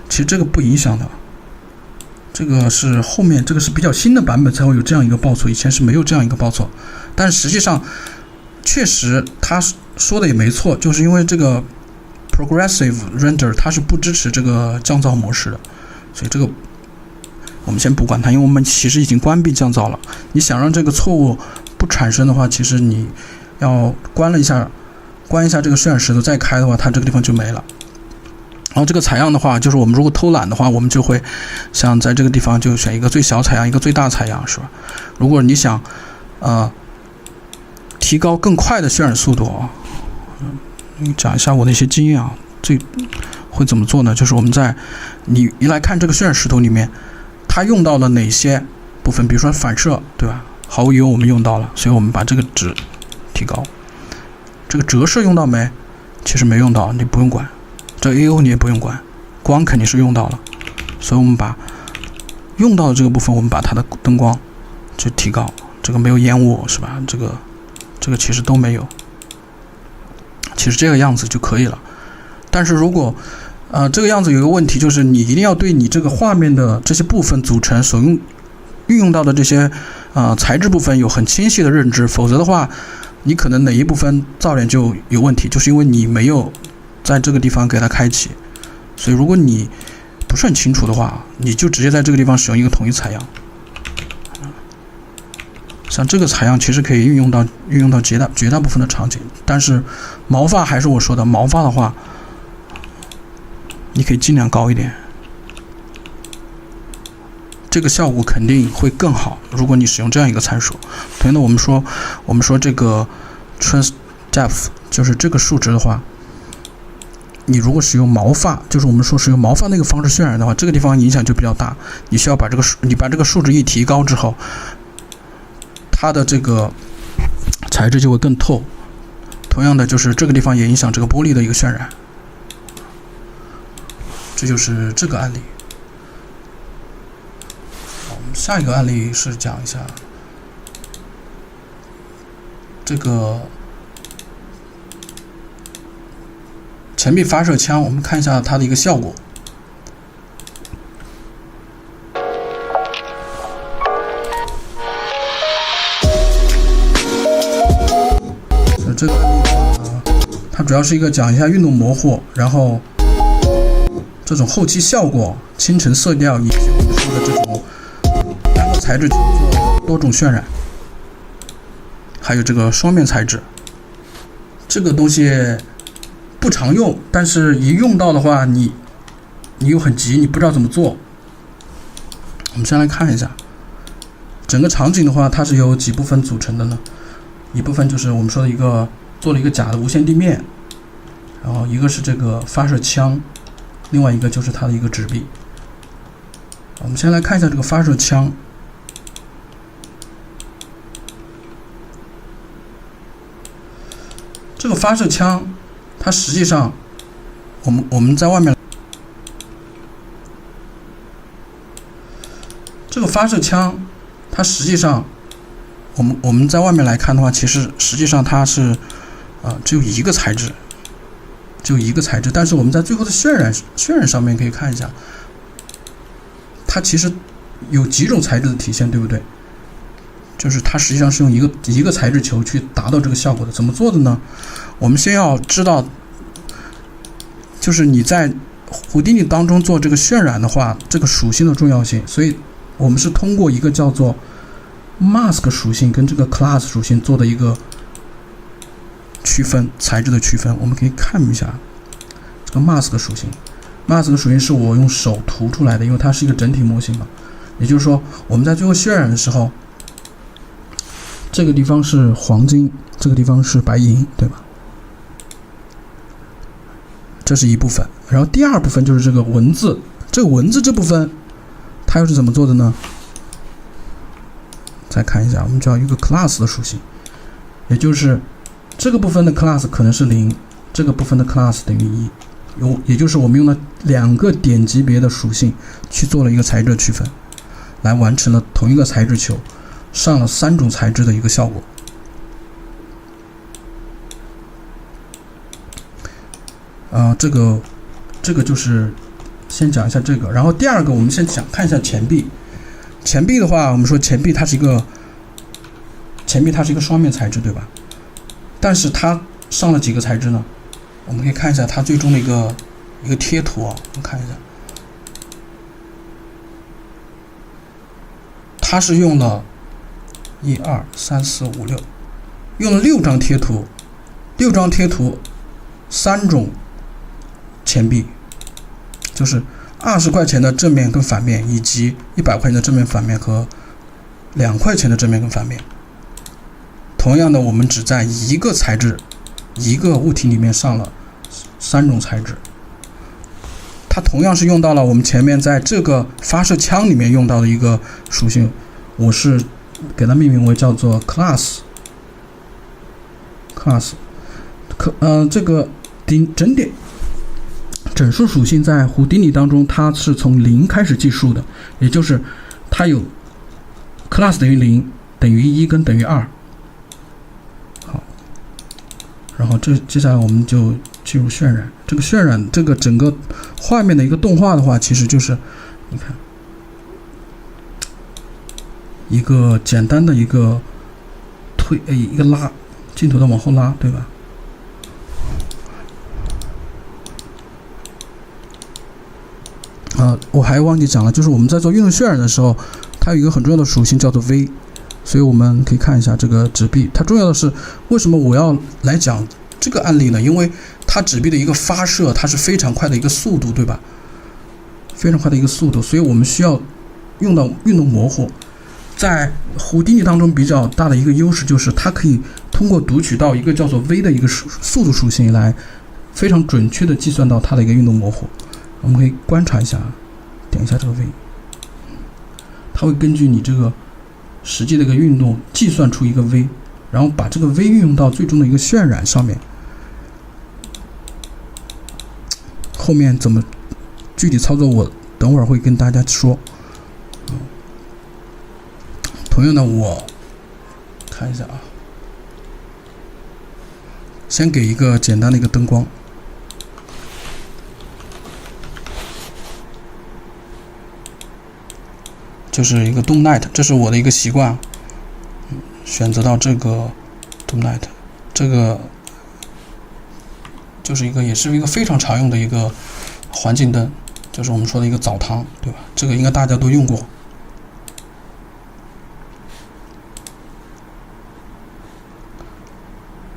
其实这个不影响的，这个是后面这个是比较新的版本才会有这样一个报错，以前是没有这样一个报错。但实际上确实他说的也没错，就是因为这个 progressive render 它是不支持这个降噪模式的，所以这个我们先不管它，因为我们其实已经关闭降噪了。你想让这个错误不产生的话，其实你要关一下这个渲染视图再开的话，它这个地方就没了。然后这个采样的话，就是我们如果偷懒的话，我们就会像在这个地方就选一个最小采样，一个最大采样，是吧？如果你想提高更快的渲染速度啊，讲一下我的一些经验啊，这会怎么做呢？就是我们你一来看这个渲染视图里面，它用到了哪些部分？比如说反射，对吧？毫无疑问我们用到了，所以我们把这个值提高。这个折射用到没？其实没用到，你不用管。这 AO 你也不用管，光肯定是用到了，所以我们把用到的这个部分，我们把它的灯光就提高，这个没有烟雾，是吧？这个其实都没有，其实这个样子就可以了。但是如果这个样子有一个问题，就是你一定要对你这个画面的这些部分组成所运用到的这些材质部分有很清晰的认知，否则的话，你可能哪一部分噪点就有问题，就是因为你没有在这个地方给它开启。所以如果你不是很清楚的话，你就直接在这个地方使用一个统一采样。像这个采样其实可以运用到绝大部分的场景，但是毛发还是我说的，毛发的话你可以尽量高一点，这个效果肯定会更好。如果你使用这样一个参数，同样的我们说这个 trans depth 就是这个数值的话，你如果使用毛发，就是我们说使用毛发那个方式渲染的话，这个地方影响就比较大。你需要把这个数值一提高之后，它的这个材质就会更透。同样的，就是这个地方也影响这个玻璃的一个渲染。这就是这个案例。好，我们下一个案例是讲一下这个前臂发射枪，我们看一下它的一个效果。这个案例它主要是讲一下运动模糊，然后这种后期效果、清晨色调以及我们说的这种单个材质去做多种渲染，还有这个双面材质，这个东西不常用，但是一用到的话，你又很急，你不知道怎么做。我们先来看一下整个场景的话，它是由几部分组成的呢？一部分就是我们说的做了一个假的无线地面，然后一个是这个发射枪，另外一个就是它的一个纸币。我们先来看一下这个发射枪。这个发射枪它实际上我们在外面这个发射枪，它实际上我们在外面来看的话，实际上它是只有一个材质，但是我们在最后的渲染上面可以看一下，它其实有几种材质的体现，对不对？就是它实际上是用一个材质球去达到这个效果的。怎么做的呢？我们先要知道，就是你在胡迪尼当中做这个渲染的话，这个属性的重要性。所以我们是通过一个叫做 mask 属性跟这个 class 属性做的一个区分，材质的区分。我们可以看一下这个 mask 属性。mask 属性是我用手涂出来的，因为它是一个整体模型嘛。也就是说，我们在最后渲染的时候，这个地方是黄金，这个地方是白银，对吧？这是一部分。然后第二部分就是这个文字，这部分它又是怎么做的呢？再看一下，我们就要一个 class 的属性，也就是这个部分的 class 可能是0，这个部分的 class 等于1，也就是我们用了2个点级别的属性去做了一个材质区分，来完成了同一个材质球上了3种材质的一个效果。这个就是先讲一下这个。然后第二个，我们先看一下钱币。钱币的话，我们说钱币它是一个双面材质，对吧？但是它上了几个材质呢？我们可以看一下它最终的一个贴图啊，我们看一下，它是用了1、2、3、4、5、6，用了6张贴图，3种钱币，就是20块钱的正面跟反面，以及100块钱的正面反面和2块钱的正面跟反面。同样的，我们只在一个材质、一个物体里面上了3种材质。它同样是用到了我们前面在这个发射枪里面用到的一个属性，我是给它命名为叫做 class。这个整数属性在胡迪尼当中，它是从0开始计数的，也就是它有 class 等于0、等于1跟等于2。好，然后接下来我们就进入渲染。这个渲染这个整个画面的一个动画的话，其实就是你看一个简单的一个一个拉镜头的往后拉，对吧？我还忘记讲了，就是我们在做运动渲染的时候，它有一个很重要的属性叫做 V， 所以我们可以看一下这个纸币。它重要的是，为什么我要来讲这个案例呢？因为它纸币的一个发射，它是非常快的一个速度，对吧？非常快的一个速度，所以我们需要用到运动模糊。在胡迪尼当中比较大的一个优势就是，它可以通过读取到一个叫做 V 的一个速度属性来非常准确的计算到它的一个运动模糊。我们可以观察一下，点一下这个 V， 它会根据你这个实际的一个运动计算出一个 V， 然后把这个 V 运用到最终的一个渲染上面。后面怎么具体操作，我等会儿会跟大家说。同样的，我看一下啊，先给一个简单的一个灯光。就是一个 Doom Night， 这是我的一个习惯，选择到这个 Doom Night， 这个就是也是一个非常常用的一个环境灯，就是我们说的一个澡堂，对吧？这个应该大家都用过。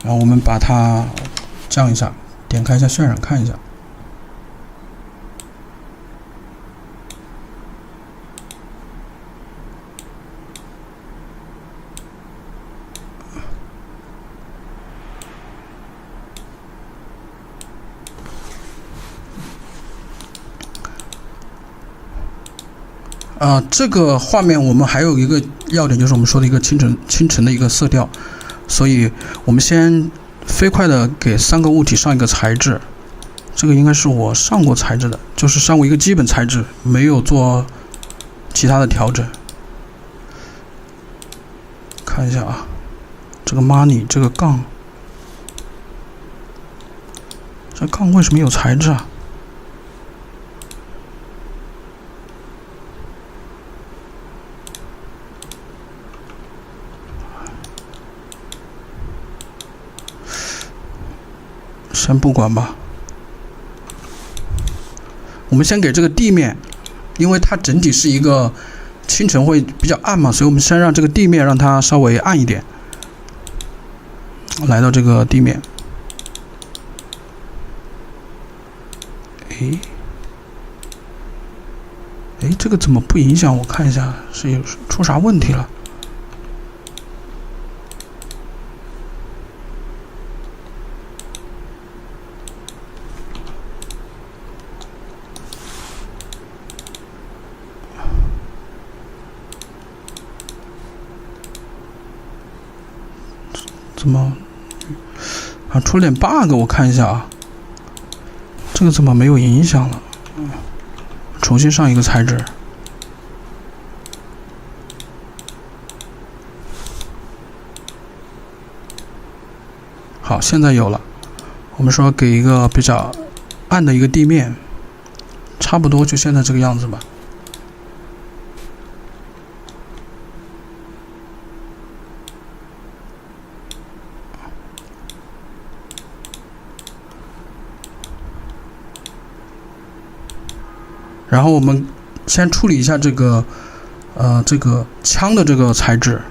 然后我们把它降一下，点开一下渲染看一下。这个画面我们还有一个要点，就是我们说的一个清晨的一个色调，所以我们先飞快的给3个物体上一个材质，这个应该是我上过材质的，就是上过一个基本材质，没有做其他的调整。看一下啊，这个 money 这个杠，这杠为什么有材质啊？先不管吧，我们先给这个地面，因为它整体是一个清晨会比较暗嘛，所以我们先让这个地面让它稍微暗一点。来到这个地面，这个怎么不影响？我看一下是有出啥问题了。怎么出了点 bug？ 我看一下啊，这个怎么没有影响了？重新上一个材质。好，现在有了。我们说给一个比较暗的一个地面，差不多就现在这个样子吧。然后我们先处理一下这个枪的这个材质。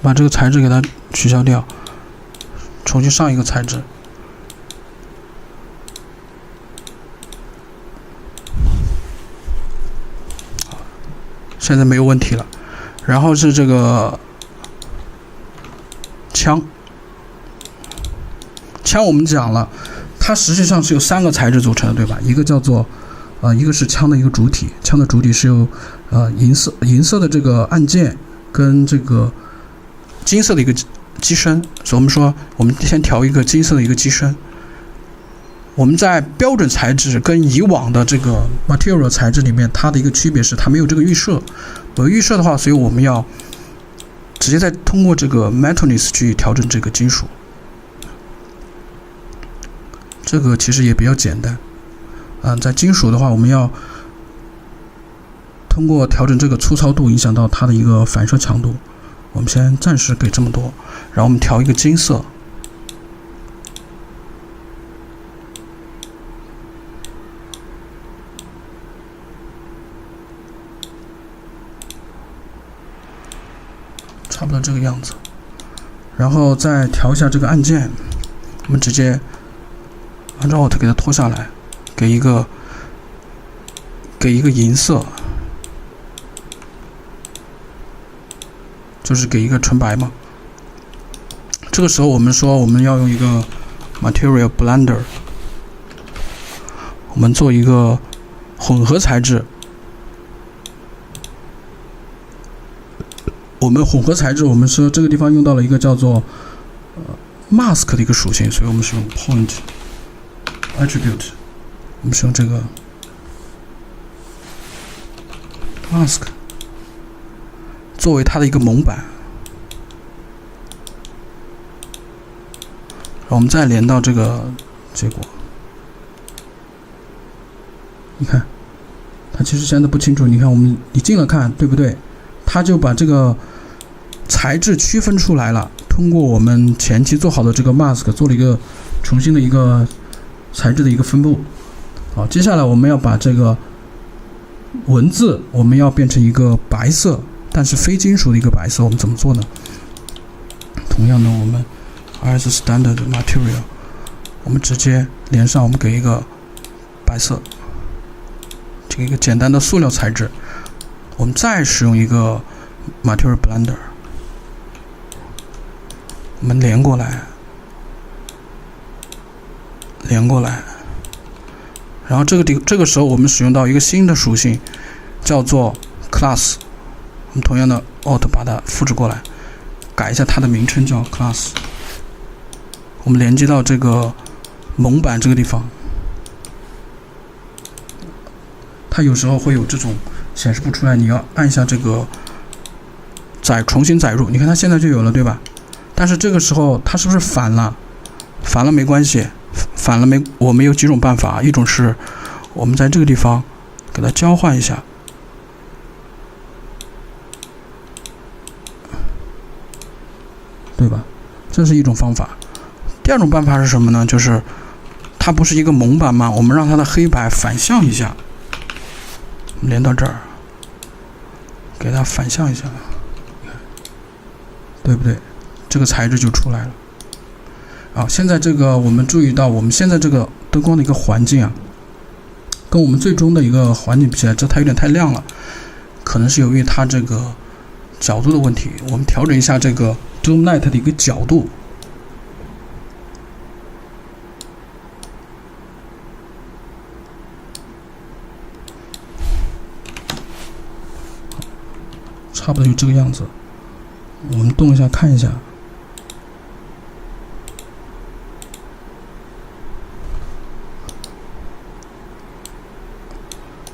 把这个材质给它取消掉，重新上一个材质。现在没有问题了。然后是这个枪，我们讲了，它实际上是由3个材质组成的，对吧？一个叫做一个是枪的一个主体，枪的主体是由银色的这个按键跟这个金色的一个机身，所以我们说我们先调一个金色的一个机身。我们在标准材质跟以往的这个 material 材质里面，它的一个区别是它没有这个预设。有预设的话，所以我们要直接再通过这个 metalness 去调整这个金属。这个其实也比较简单。在金属的话，我们要通过调整这个粗糙度，影响到它的一个反射强度。我们先暂时给这么多，然后我们调一个金色。差不多这个样子，然后再调一下这个按键，我们直接按照 Alt 给它拖下来，给一个银色，就是给一个纯白嘛。这个时候我们说我们要用一个 Material Blender， 我们做一个混合材质。我们混合材质，我们说这个地方用到了一个叫做mask 的一个属性，所以我们是用 point attribute， 我们是用这个 mask 作为它的一个蒙版，然后我们再连到这个结果。你看，它其实现在不清楚。你看，你近了看，对不对？它就把这个材质区分出来了，通过我们前期做好的这个 mask 做了一个重新的一个材质的一个分布。好，接下来我们要把这个文字我们要变成一个白色，但是非金属的一个白色。我们怎么做呢？同样的，我们 RS Standard Material， 我们直接连上，我们给一个白色，这个一个简单的塑料材质。我们再使用一个 Material Blender， 我们连过来，然后这个时候我们使用到一个新的属性，叫做 class。我们同样的 Alt 把它复制过来，改一下它的名称叫 class。我们连接到这个蒙版这个地方，它有时候会有这种显示不出来，你要按下这个重新载入。你看它现在就有了，对吧？但是这个时候它是不是反了？反了没关系，反了我们有几种办法，一种是我们在这个地方给它交换一下，对吧？这是一种方法。第二种办法是什么呢？就是它不是一个蒙版吗？我们让它的黑白反向一下，连到这儿，给它反向一下，对不对？这个材质就出来了。现在这个我们注意到，我们现在这个灯光的一个环境啊，跟我们最终的一个环境比起来，它有点太亮了，可能是由于它这个角度的问题。我们调整一下这个 Zoom Light 的一个角度，差不多就这个样子。我们动一下看一下。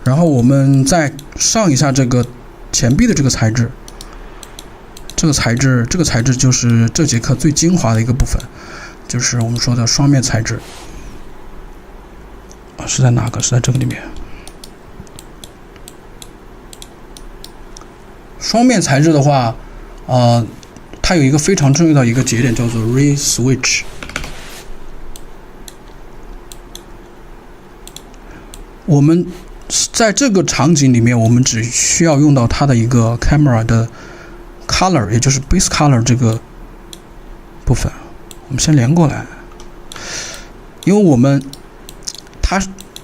然后我们再上一下这个前臂的这个材质，这个材质就是这节课最精华的一个部分，就是我们说的双面材质。是在哪个？是在这个里面。双面材质的话，它有一个非常重要的一个节点叫做 Ray Switch。我们在这个场景里面，我们只需要用到它的一个 camera 的 color， 也就是 base color 这个部分。我们先连过来，因为它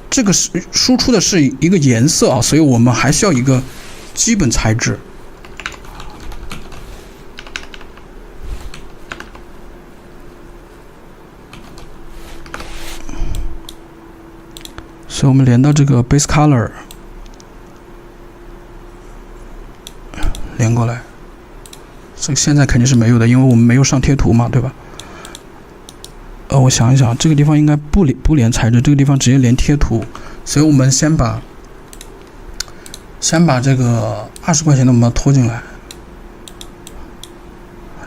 这个输出的是一个颜色啊，所以我们还需要一个基本材质。所以我们连到这个 base color， 连过来。这个现在肯定是没有的，因为我们没有上贴图嘛，对吧？我想一想，这个地方应该不连材质，这个地方直接连贴图。所以我们先把这个20块钱的我们要拖进来，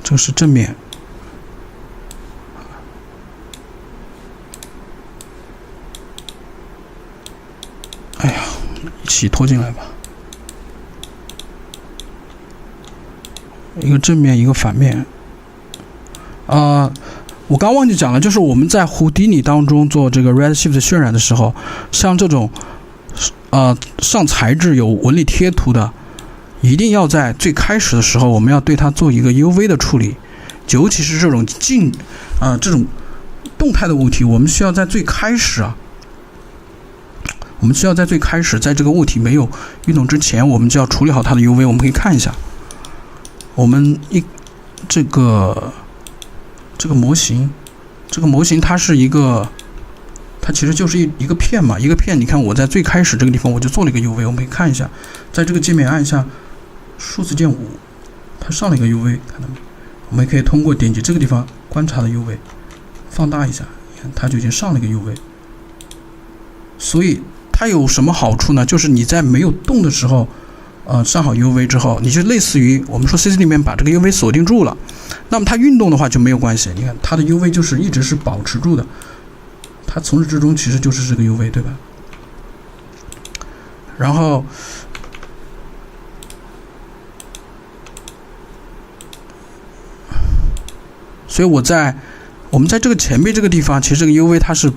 这个是正面。哎呀，一起拖进来吧。一个正面，一个反面。我刚忘记讲了，就是我们在胡迪尼当中做这个 Redshift 渲染的时候，像这种上材质有纹理贴图的，一定要在最开始的时候，我们要对它做一个 UV 的处理，尤其是这种这种动态的物体，我们需要在最开始在这个物体没有运动之前，我们就要处理好它的 UV。我们可以看一下，我们这个模型，它是它其实就是一个片嘛，一个片。你看我在最开始这个地方我就做了一个 UV， 我们可以看一下，在这个界面按一下数字键5，它上了一个 UV， 看到没？我们也可以通过点击这个地方观察的 UV， 放大一下，你看它就已经上了一个 UV。所以它有什么好处呢？就是你在没有动的时候，上好 UV 之后，你就类似于我们说 CC 里面把这个 UV 锁定住了。那么它运动的话就没有关系，你看它的 UV 就是一直是保持住的，它从始至终其实就是这个 UV， 对吧？然后所以我们在这个前臂这个地方，其实这个 UV 它是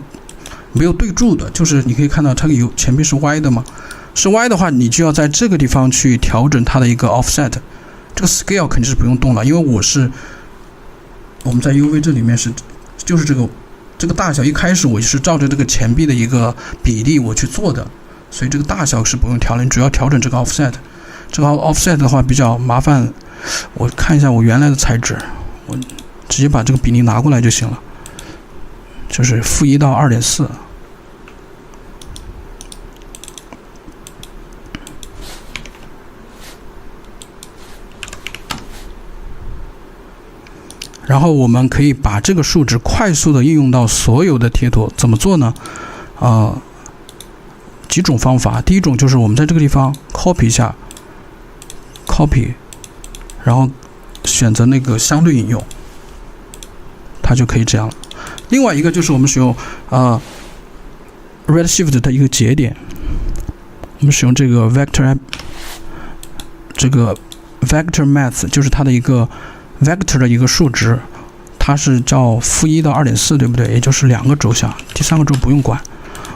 没有对住的，就是你可以看到它前臂是歪的嘛，是歪的话，你就要在这个地方去调整它的一个 offset。这个 scale 肯定是不用动了，因为我们在 UV 这里面就是这个大小，一开始我是照着这个前臂的一个比例我去做的，所以这个大小是不用调了，你主要调整这个 offset。这个 offset 的话比较麻烦，我看一下我原来的材质，我直接把这个比例拿过来就行了，就是-1到2.4。然后我们可以把这个数值快速的应用到所有的贴图。怎么做呢？几种方法。第一种就是我们在这个地方 copy 一下 ，copy， 然后选择那个相对引用，它就可以这样了。另外一个就是我们使用Redshift 的一个节点，我们使用这个 vector math， 就是它的一个 vector 的一个数值，它是叫-1到 2.4， 对不对？也就是2个轴向，第3个轴不用管，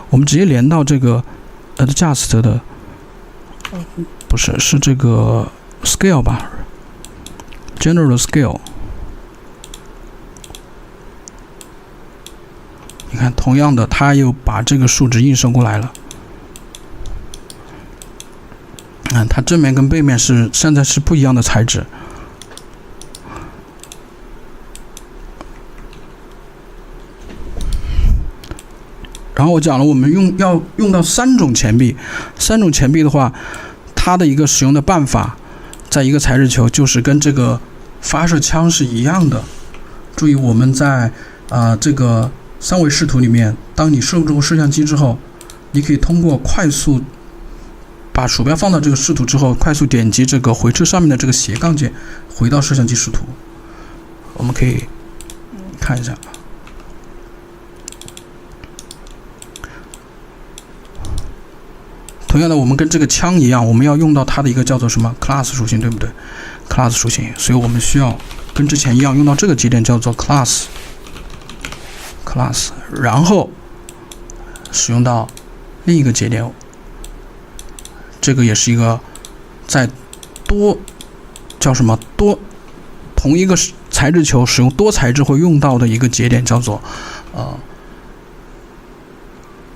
我们直接连到这个adjust 的，不是，是这个 scale 吧 ，general scale。你看，同样的，它又把这个数值映射过来了。它正面跟背面现在是不一样的材质。然后我讲了，我们要用到3种钱币。3种钱币的话，它的一个使用的办法，在一个材质球就是跟这个发射枪是一样的。注意，我们在这个3维视图里面，当你射中摄像机之后，你可以通过快速把鼠标放到这个视图之后，快速点击这个回车上面的这个斜杠键，回到摄像机视图。我们可以看一下。同样的，我们跟这个枪一样，我们要用到它的一个叫做什么 class 属性，对不对 ？class 属性，所以我们需要跟之前一样用到这个节点叫做 class， 然后使用到另一个节点，这个也是一个在同一个材质球使用多材质会用到的一个节点，叫做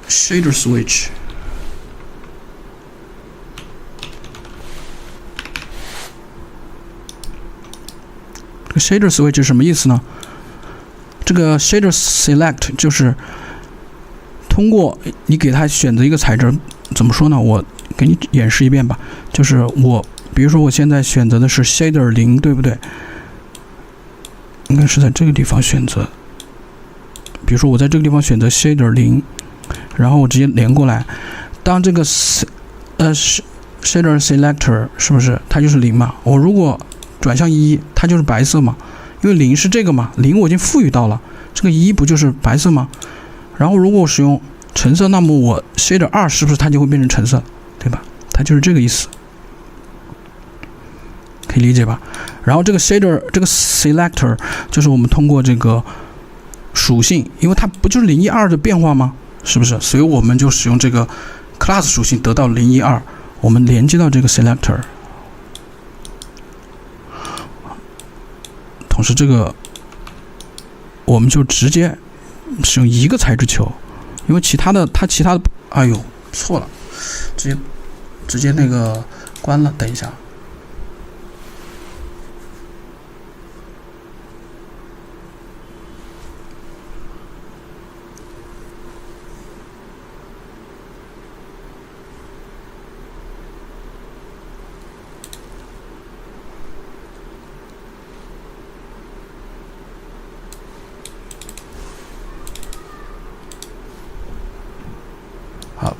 shader switch。shader switch 是什么意思呢？这个 shader select 就是通过你给它选择一个材质，怎么说呢？我给你演示一遍吧。就是比如说我现在选择的是 shader 0，对不对？应该是在这个地方选择。比如说我在这个地方选择 shader 0，然后我直接连过来。当这个shader selector 是不是它就是0嘛？我如果转向1，它就是白色嘛，因为0是这个嘛，0我已经赋予到了，这个1不就是白色吗？然后如果我使用橙色，那么我 shader 2是不是它就会变成橙色，对吧？它就是这个意思，可以理解吧？然后这个 shader 这个 selector 就是我们通过这个属性，因为它不就是012的变化吗？是不是？所以我们就使用这个 class 属性得到012，我们连接到这个 selector。同时，这个我们就直接使用一个材质球，因为其他的，哎呦，错了，直接那个关了，等一下。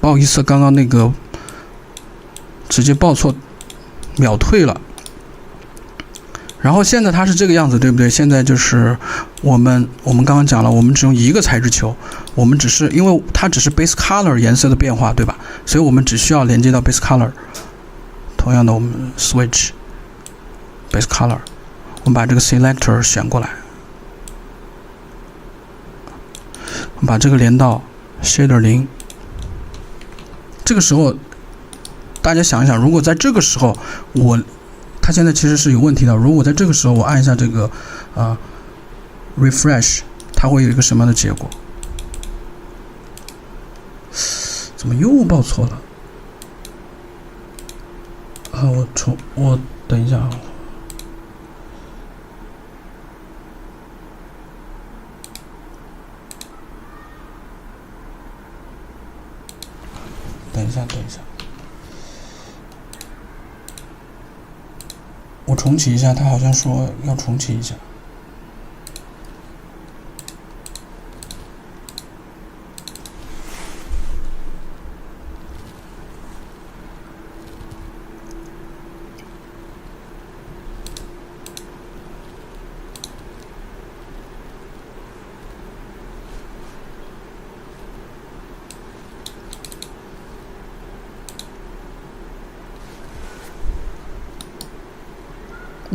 不好意思，刚刚那个直接报错，秒退了。然后现在它是这个样子，对不对？现在就是我们刚刚讲了，我们只用一个材质球，我们因为它只是 base color 颜色的变化，对吧？所以我们只需要连接到 base color。同样的，我们 switch base color， 我们把这个 selector 选过来，我们把这个连到 shader 0。这个时候，大家想一想，如果在这个时候它现在其实是有问题的。如果在这个时候我按一下这个refresh， 它会有一个什么样的结果？怎么又报错了？我等一下啊。等一下，我重启一下，他好像说要重启一下。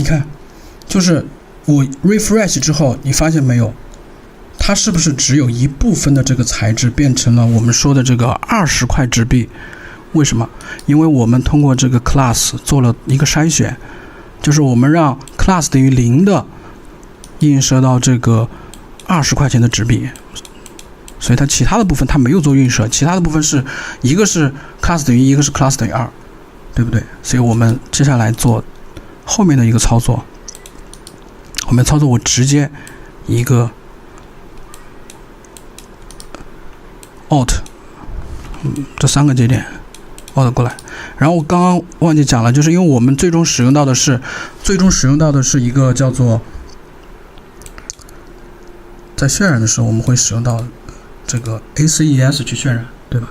你看，就是我 refresh 之后，你发现没有？它是不是只有一部分的这个材质变成了我们说的这个20块纸币？为什么？因为我们通过这个 class 做了一个筛选，就是我们让 class 等于0的映射到这个20块钱的纸币，所以它其他的部分它没有做映射，其他的部分是一个是 class 等于1，一个是 class 等于2，对不对？所以我们接下来做后面的一个操作，我们操作我直接一个 alt， 这3个节点 alt 过来。然后我刚刚忘记讲了，就是因为我们最终使用到的是一个叫做，在渲染的时候我们会使用到这个 ACES 去渲染，对吧？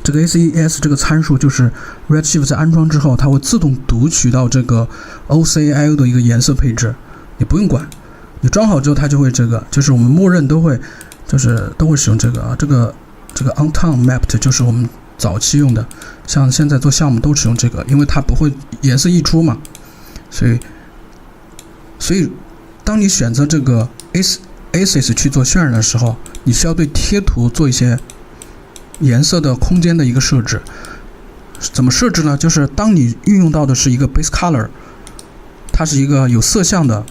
这个 ACES 这个参数就是 Redshift 在安装之后，它会自动读取到这个 OCIO 的一个颜色配置，你不用管，你装好之后它就会这个，就是我们默认都会使用这个啊，这个 on-time mapped 就是我们早期用的，像现在做项目都使用这个，因为它不会颜色溢出嘛，所以当你选择这个 ACES 去做渲染的时候，你需要对贴图做一些颜色的空间的一个设置。怎么设置呢？就是当你运用到的是一个 base color， 它是一个有色相的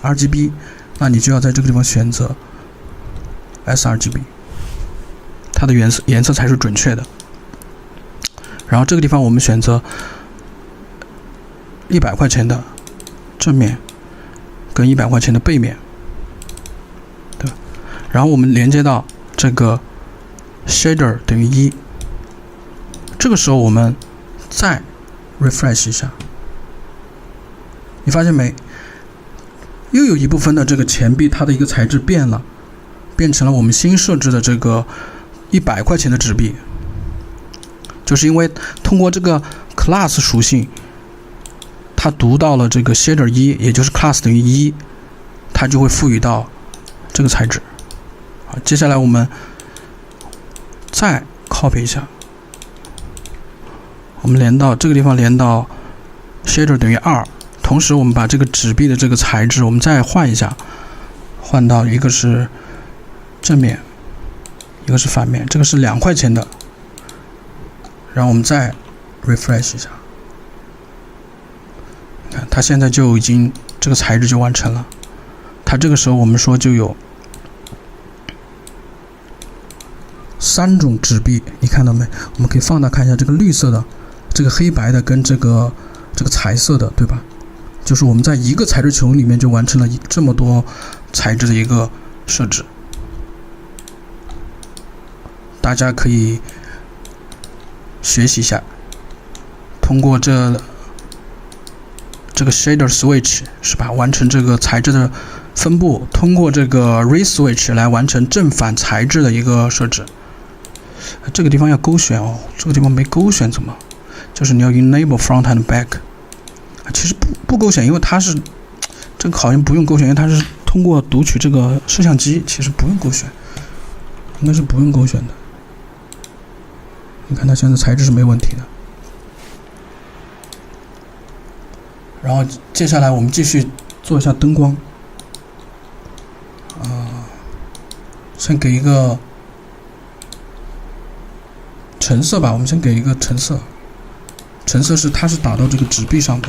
RGB， 那你就要在这个地方选择 sRGB， 它的颜色才是准确的。然后这个地方我们选择100块钱的正面跟100块钱的背面，对吧？然后我们连接到这个 shader 等于1，这个时候我们再 refresh 一下，你发现没？又有一部分的这个钱币它的一个材质变了，变成了我们新设置的这个100块钱的纸币，就是因为通过这个 class 属性，它读到了这个 shader 1，也就是 class 等于1，它就会赋予到这个材质。好，接下来我们再 copy 一下，我们连到这个地方，连到 shader 等于2，同时我们把这个纸币的这个材质我们再换一下，换到一个是正面，一个是反面，这个是2块钱的，然后我们再 refresh 一下，看它现在就已经这个材质就完成了。它这个时候我们说就有3种纸币，你看到没？我们可以放大看一下，这个绿色的、这个黑白的跟这个彩色的，对吧？就是我们在一个材质球里面就完成了这么多材质的一个设置。大家可以学习一下，通过这个 shader switch 是吧，完成这个材质的分布，通过这个 ray switch 来完成正反材质的一个设置。这个地方要勾选哦，这个地方没勾选怎么？就是你要 enable front and back， 其实不勾选，因为它是这个好像不用勾选，因为它是通过读取这个摄像机，其实不用勾选，应该是不用勾选的。你看它现在材质是没问题的。然后接下来我们继续做一下灯光，先给一个橙色吧，我们先给一个橙色，橙色是它是打到这个纸币上的。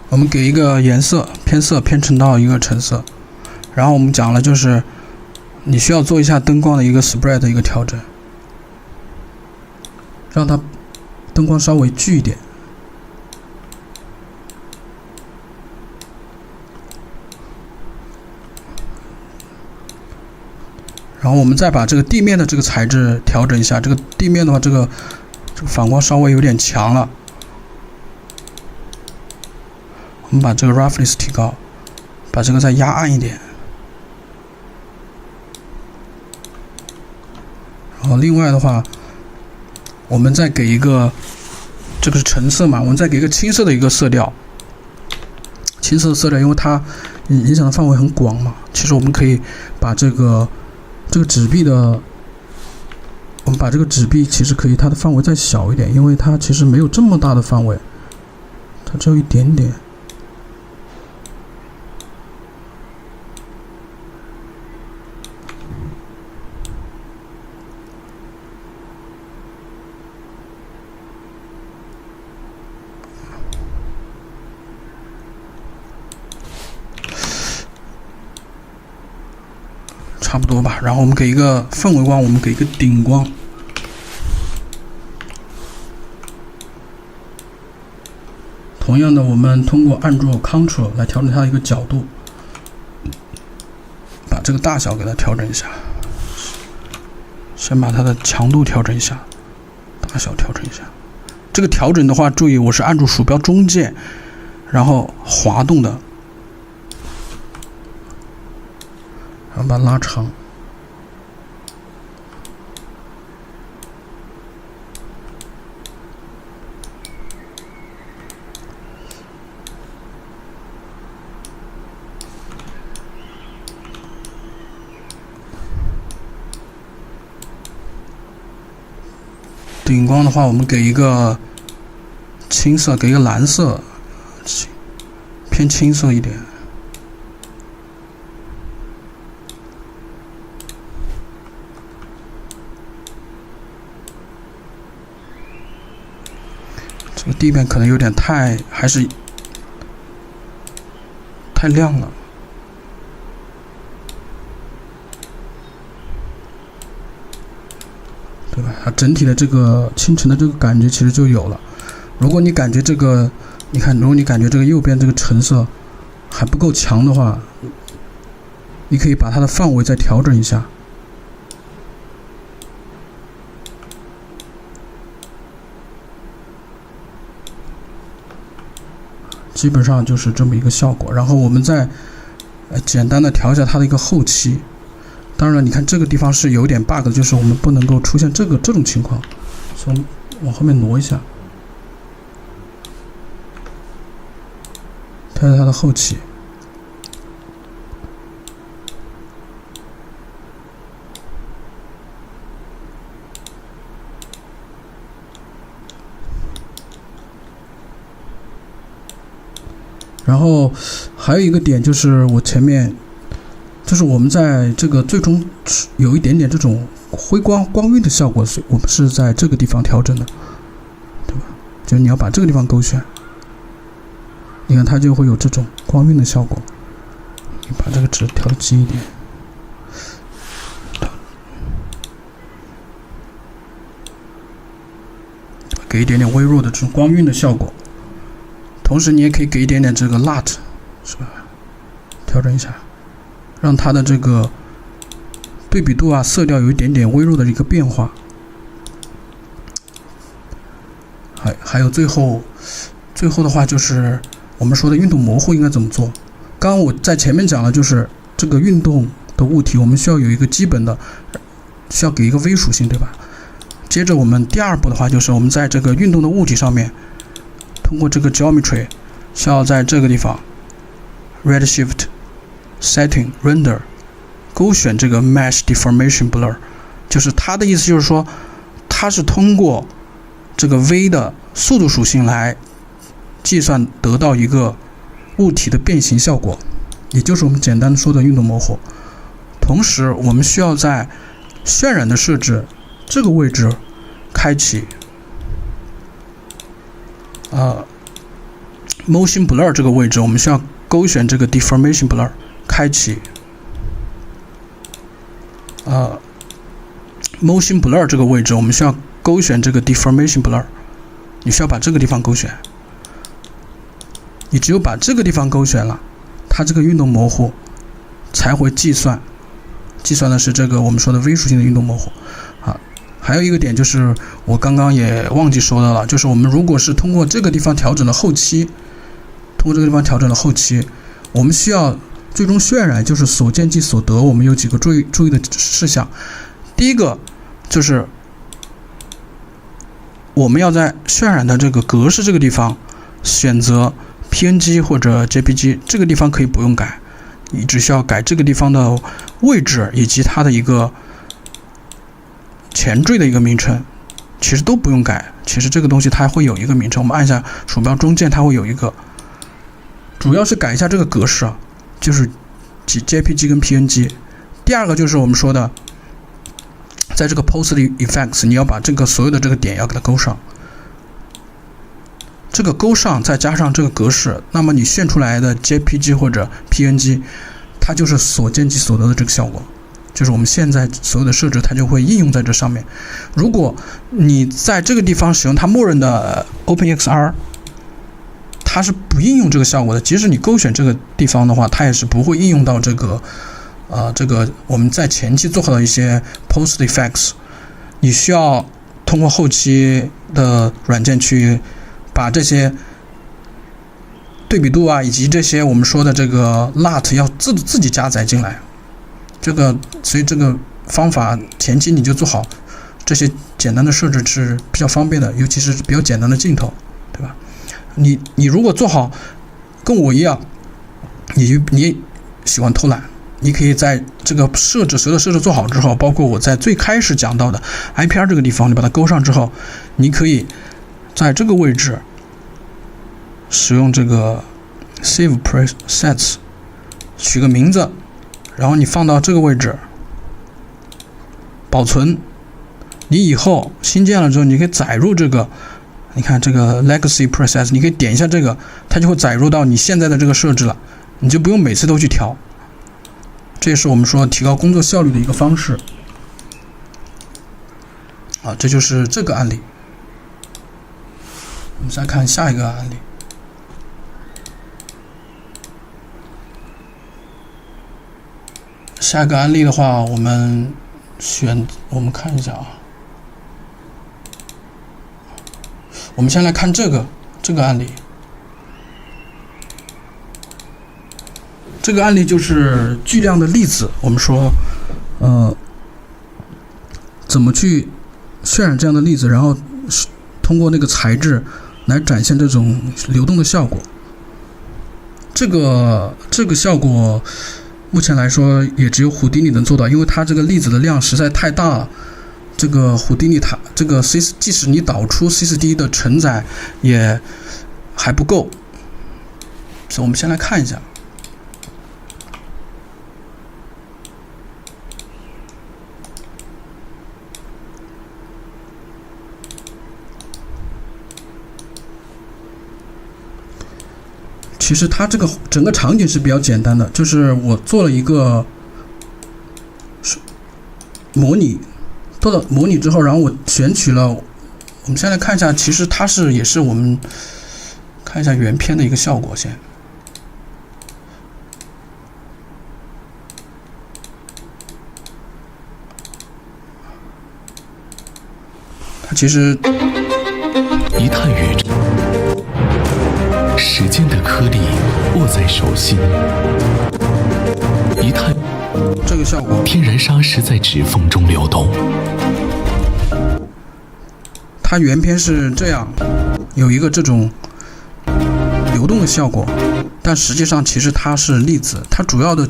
我们给一个颜色偏成到一个橙色，然后我们讲了就是你需要做一下灯光的一个 spread 的一个调整，让它灯光稍微聚一点。然后我们再把这个地面的这个材质调整一下，这个地面的话，这个这个反光稍微有点强了，我们把这个 roughness 提高，把这个再压暗一点。然后另外的话，我们再给一个，这个是橙色嘛，我们再给一个青色的一个色调。青色的色调，因为它影响的范围很广嘛，其实我们可以把这个纸币的，我们把这个纸币其实可以它的范围再小一点，因为它其实没有这么大的范围，它只有一点点。差不多吧，然后我们给一个氛围光，我们给一个顶光。同样的，我们通过按住 Ctrl 来调整它的一个角度，把这个大小给它调整一下。先把它的强度调整一下，大小调整一下。这个调整的话，注意我是按住鼠标中键，然后滑动的。然后把它拉长，顶光的话，我们给一个青色，给一个蓝色，偏青色一点。这个地面可能有点还是太亮了，对吧？它整体的这个清晨的这个感觉其实就有了。如果你感觉这个，你看，如果你感觉这个右边这个橙色还不够强的话，你可以把它的范围再调整一下。基本上就是这么一个效果，然后我们再简单的调一下它的一个后期。当然了，你看这个地方是有点 bug 的，就是我们不能够出现这种情况，所以往后面挪一下，调一下它的后期。然后还有一个点就是我前面，就是我们在这个最终有一点点这种辉光晕的效果，我们是在这个地方调整的，对吧？就是你要把这个地方勾选，你看它就会有这种光晕的效果。你把这个值调的近一点，给一点点微弱的这种光晕的效果。同时你也可以给一点点这个 LUT， 是吧？调整一下，让它的这个对比度啊、色调有一点点微弱的一个变化。还有最后的话就是我们说的运动模糊应该怎么做？刚刚我在前面讲了，就是这个运动的物体，我们需要有一个基本的，需要给一个微属性，对吧？接着我们第二步的话，就是我们在这个运动的物体上面，通过这个 geometry， 需要在这个地方 Redshift Setting Render 勾选这个 Mesh Deformation Blur， 就是它的意思就是说，它是通过这个 V 的速度属性来计算得到一个物体的变形效果，也就是我们简单说的运动模糊。同时我们需要在渲染的设置这个位置开启Motion Blur 这个位置，我们需要勾选这个 Deformation Blur 开启Motion Blur 这个位置，我们需要勾选这个 Deformation Blur， 你需要把这个地方勾选。你只有把这个地方勾选了，它这个运动模糊才会计算的是这个我们说的微属性的运动模糊。还有一个点就是我刚刚也忘记说的了，就是我们如果是通过这个地方调整了后期，我们需要最终渲染，就是所见即所得，我们有几个注意的事项。第一个就是我们要在渲染的这个格式这个地方选择 PNG 或者 JPG， 这个地方可以不用改，你只需要改这个地方的位置以及它的一个前缀的一个名称，其实都不用改。其实这个东西它会有一个名称，我们按一下鼠标中键，它会有一个，主要是改一下这个格式啊，就是 JPG 跟 PNG。第二个就是我们说的，在这个 Post Effects， 你要把这个所有的这个点要给它勾上，这个勾上再加上这个格式，那么你炫出来的 JPG 或者 PNG， 它就是所见即所得的这个效果，就是我们现在所有的设置它就会应用在这上面。如果你在这个地方使用它默认的 OpenEXR， 它是不应用这个效果的，即使你勾选这个地方的话，它也是不会应用到这个我们在前期做好的一些 Post Effects。 你需要通过后期的软件去把这些对比度啊，以及这些我们说的这个 LUT 要自己加载进来。所以这个方法前期你就做好这些简单的设置是比较方便的，尤其是比较简单的镜头，对吧？你如果做好跟我一样，你喜欢偷懒，你可以在这个所有的设置做好之后，包括我在最开始讲到的 IPR 这个地方，你把它勾上之后，你可以在这个位置使用这个 Save Presets 取个名字，然后你放到这个位置保存，你以后新建了之后，你可以载入这个，你看这个 Legacy Presets， 你可以点一下这个，它就会载入到你现在的这个设置了，你就不用每次都去调。这也是我们说提高工作效率的一个方式啊，这就是这个案例。我们再看下一个案例。下一个案例的话，我们看一下啊。我们先来看这个案例。这个案例就是巨量的粒子，我们说，怎么去渲染这样的粒子，然后通过那个材质来展现这种流动的效果。这个效果目前来说也只有虎迪尼能做到，因为它这个粒子的量实在太大了。这个虎迪尼它这个即使你导出 CCD 的承载也还不够。所以我们先来看一下。其实它这个整个场景是比较简单的，就是我做了一个模拟，做了模拟之后，然后我选取了，我们先来看一下，其实它也是我们看一下原片的一个效果先。它其实一探宇宙，时间的颗粒握在手心，一探这个效果，天然砂石在指缝中流动。它原片是这样，有一个这种流动的效果，但实际上其实它是粒子，它主要的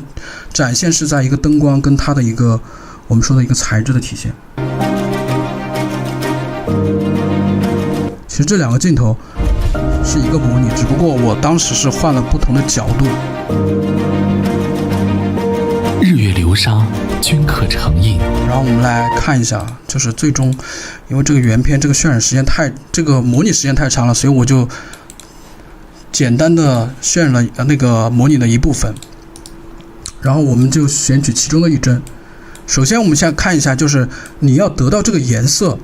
展现是在一个灯光跟它的一个我们说的一个材质的体现。其实这两个镜头是一个模拟，只不过我当时是换了不同的角度。日月流沙，镌刻成印。然后我们来看一下，就是最终，因为这个原片这个渲染时间这个模拟时间太长了，所以我就简单的渲染了那个模拟的一部分。然后我们就选取其中的一帧。首先我们现在看一下，就是你要得到这个颜色，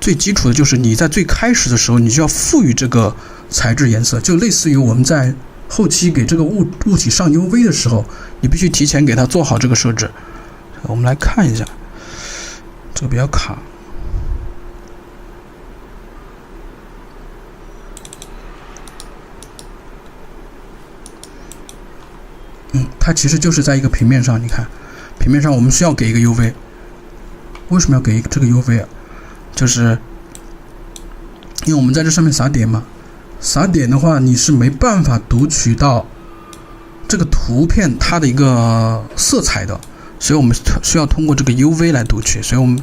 最基础的就是你在最开始的时候，你就要赋予这个材质颜色，就类似于我们在后期给这个物体上 UV 的时候，你必须提前给它做好这个设置。我们来看一下，这个比较卡，它其实就是在一个平面上，你看，平面上我们需要给一个 UV， 为什么要给这个 UV 啊？就是因为我们在这上面撒点嘛，撒点的话你是没办法读取到这个图片它的一个色彩的，所以我们需要通过这个 UV 来读取，所以我们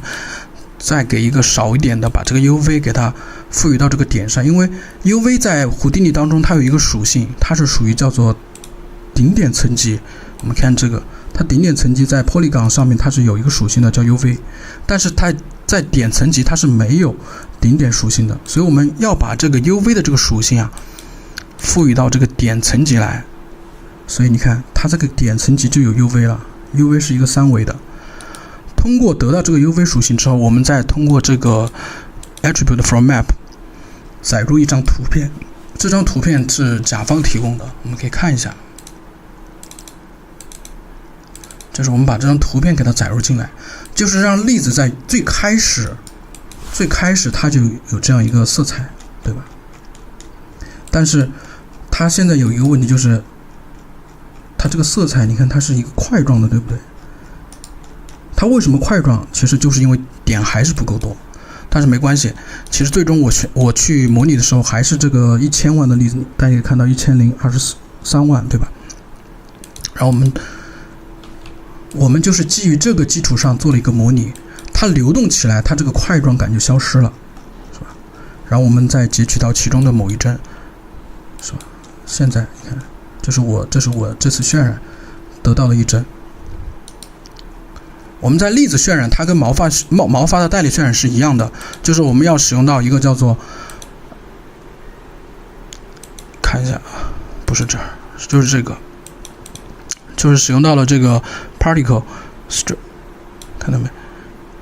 再给一个少一点的，把这个 UV 给它赋予到这个点上，因为 UV 在胡迪尼当中它有一个属性，它是属于叫做顶点层级。我们看这个，它顶点层级在 Polygon 上面它是有一个属性的叫 UV， 但是它在点层级它是没有顶点属性的，所以我们要把这个 UV 的这个属性啊赋予到这个点层级来，所以你看它这个点层级就有 UV 了， UV 是一个三维的。通过得到这个 UV 属性之后，我们再通过这个 attribute from map 载入一张图片，这张图片是甲方提供的，我们可以看一下，就是我们把这张图片给它载入进来，就是让粒子在最开始它就有这样一个色彩，对吧？但是它现在有一个问题，就是它这个色彩你看它是一个块状的，对不对？它为什么块状？其实就是因为点还是不够多，但是没关系。其实最终我去模拟的时候，还是这个1000万的粒子，大家可以看到1023万，对吧？然后我们就是基于这个基础上做了一个模拟，它流动起来，它这个块状感就消失了，是吧？然后我们再截取到其中的某一帧，是吧？现在你看，这是我这次渲染得到的一帧。我们在粒子渲染，它跟毛发的代理渲染是一样的，就是我们要使用到一个叫做，看一下，不是这儿，就是这个，就是使用到了这个 particle string， 看到没？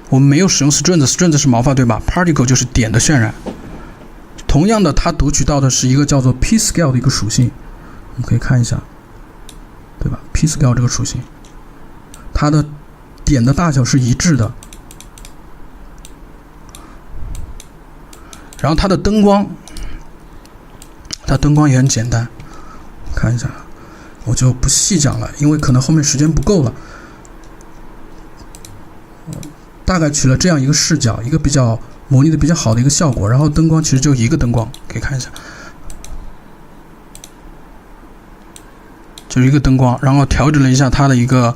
我们没有使用 strings 是毛发，对吧？ particle 就是点的渲染。同样的，它读取到的是一个叫做 p scale 的一个属性，我们可以看一下，对吧？ p scale 这个属性，它的点的大小是一致的，然后它的灯光也很简单，看一下，我就不细讲了，因为可能后面时间不够了。大概取了这样一个视角，一个比较模拟的比较好的一个效果，然后灯光其实就一个灯光，可以看一下，就是一个灯光，然后调整了一下它的一个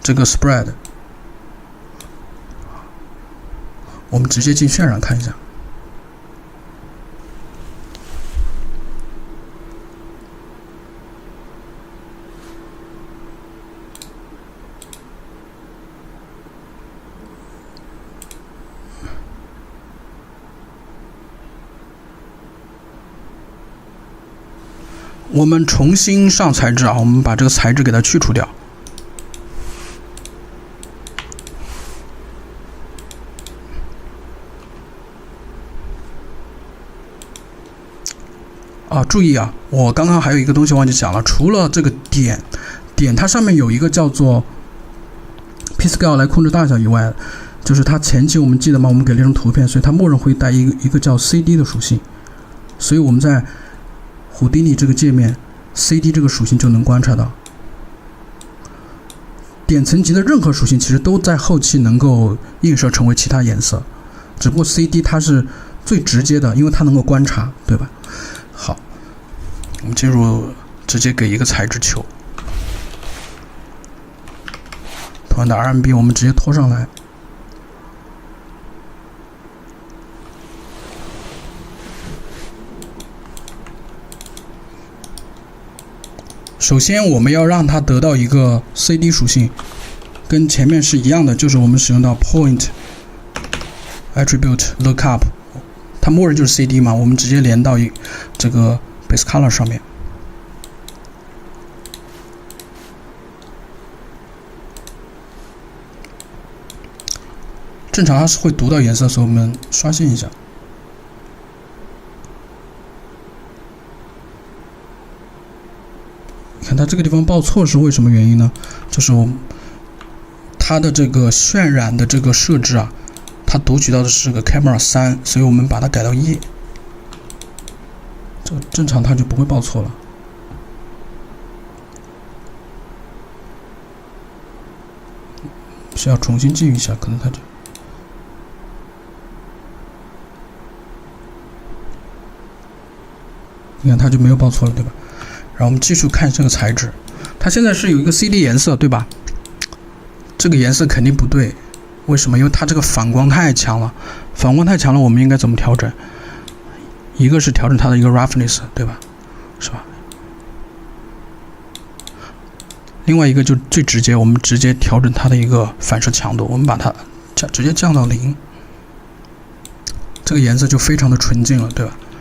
这个 spread。我们直接进渲染看一下，我们重新上材质啊，我们把这个材质给它去除掉。注意啊，我刚刚还有一个东西忘记讲了，除了这个点它上面有一个叫做 p scale 来控制大小以外，就是它前期我们记得吗？我们给了一张图片，所以它默认会带一个叫 CD 的属性，所以我们在胡迪尼这个界面 CD 这个属性就能观察到，点层级的任何属性其实都在后期能够映射成为其他颜色，只不过 CD 它是最直接的，因为它能够观察，对吧？好，我们进入直接给一个材质球，同样的 RMB 我们直接拖上来，首先我们要让它得到一个 CD 属性，跟前面是一样的，就是我们使用到 point attribute lookup， 它默认就是 CD 嘛，我们直接连到这个 base color 上面。正常它是会读到颜色，所以我们刷新一下。你看它这个地方报错是为什么原因呢？就是它的这个渲染的这个设置啊，它读取到的是个 camera 3，所以我们把它改到1，这个正常它就不会报错了。需要重新记一下，可能它就。你看它就没有报错了，对吧？然后我们继续看这个材质，它现在是有一个 CD 颜色，对吧？这个颜色肯定不对，为什么？因为它这个反光太强了，反光太强了，我们应该怎么调整？一个是调整它的一个 roughness， 对吧？是吧？另外一个就最直接，我们直接调整它的一个反射强度，我们把它直接降到0，这个颜色就非常的纯净了，对吧？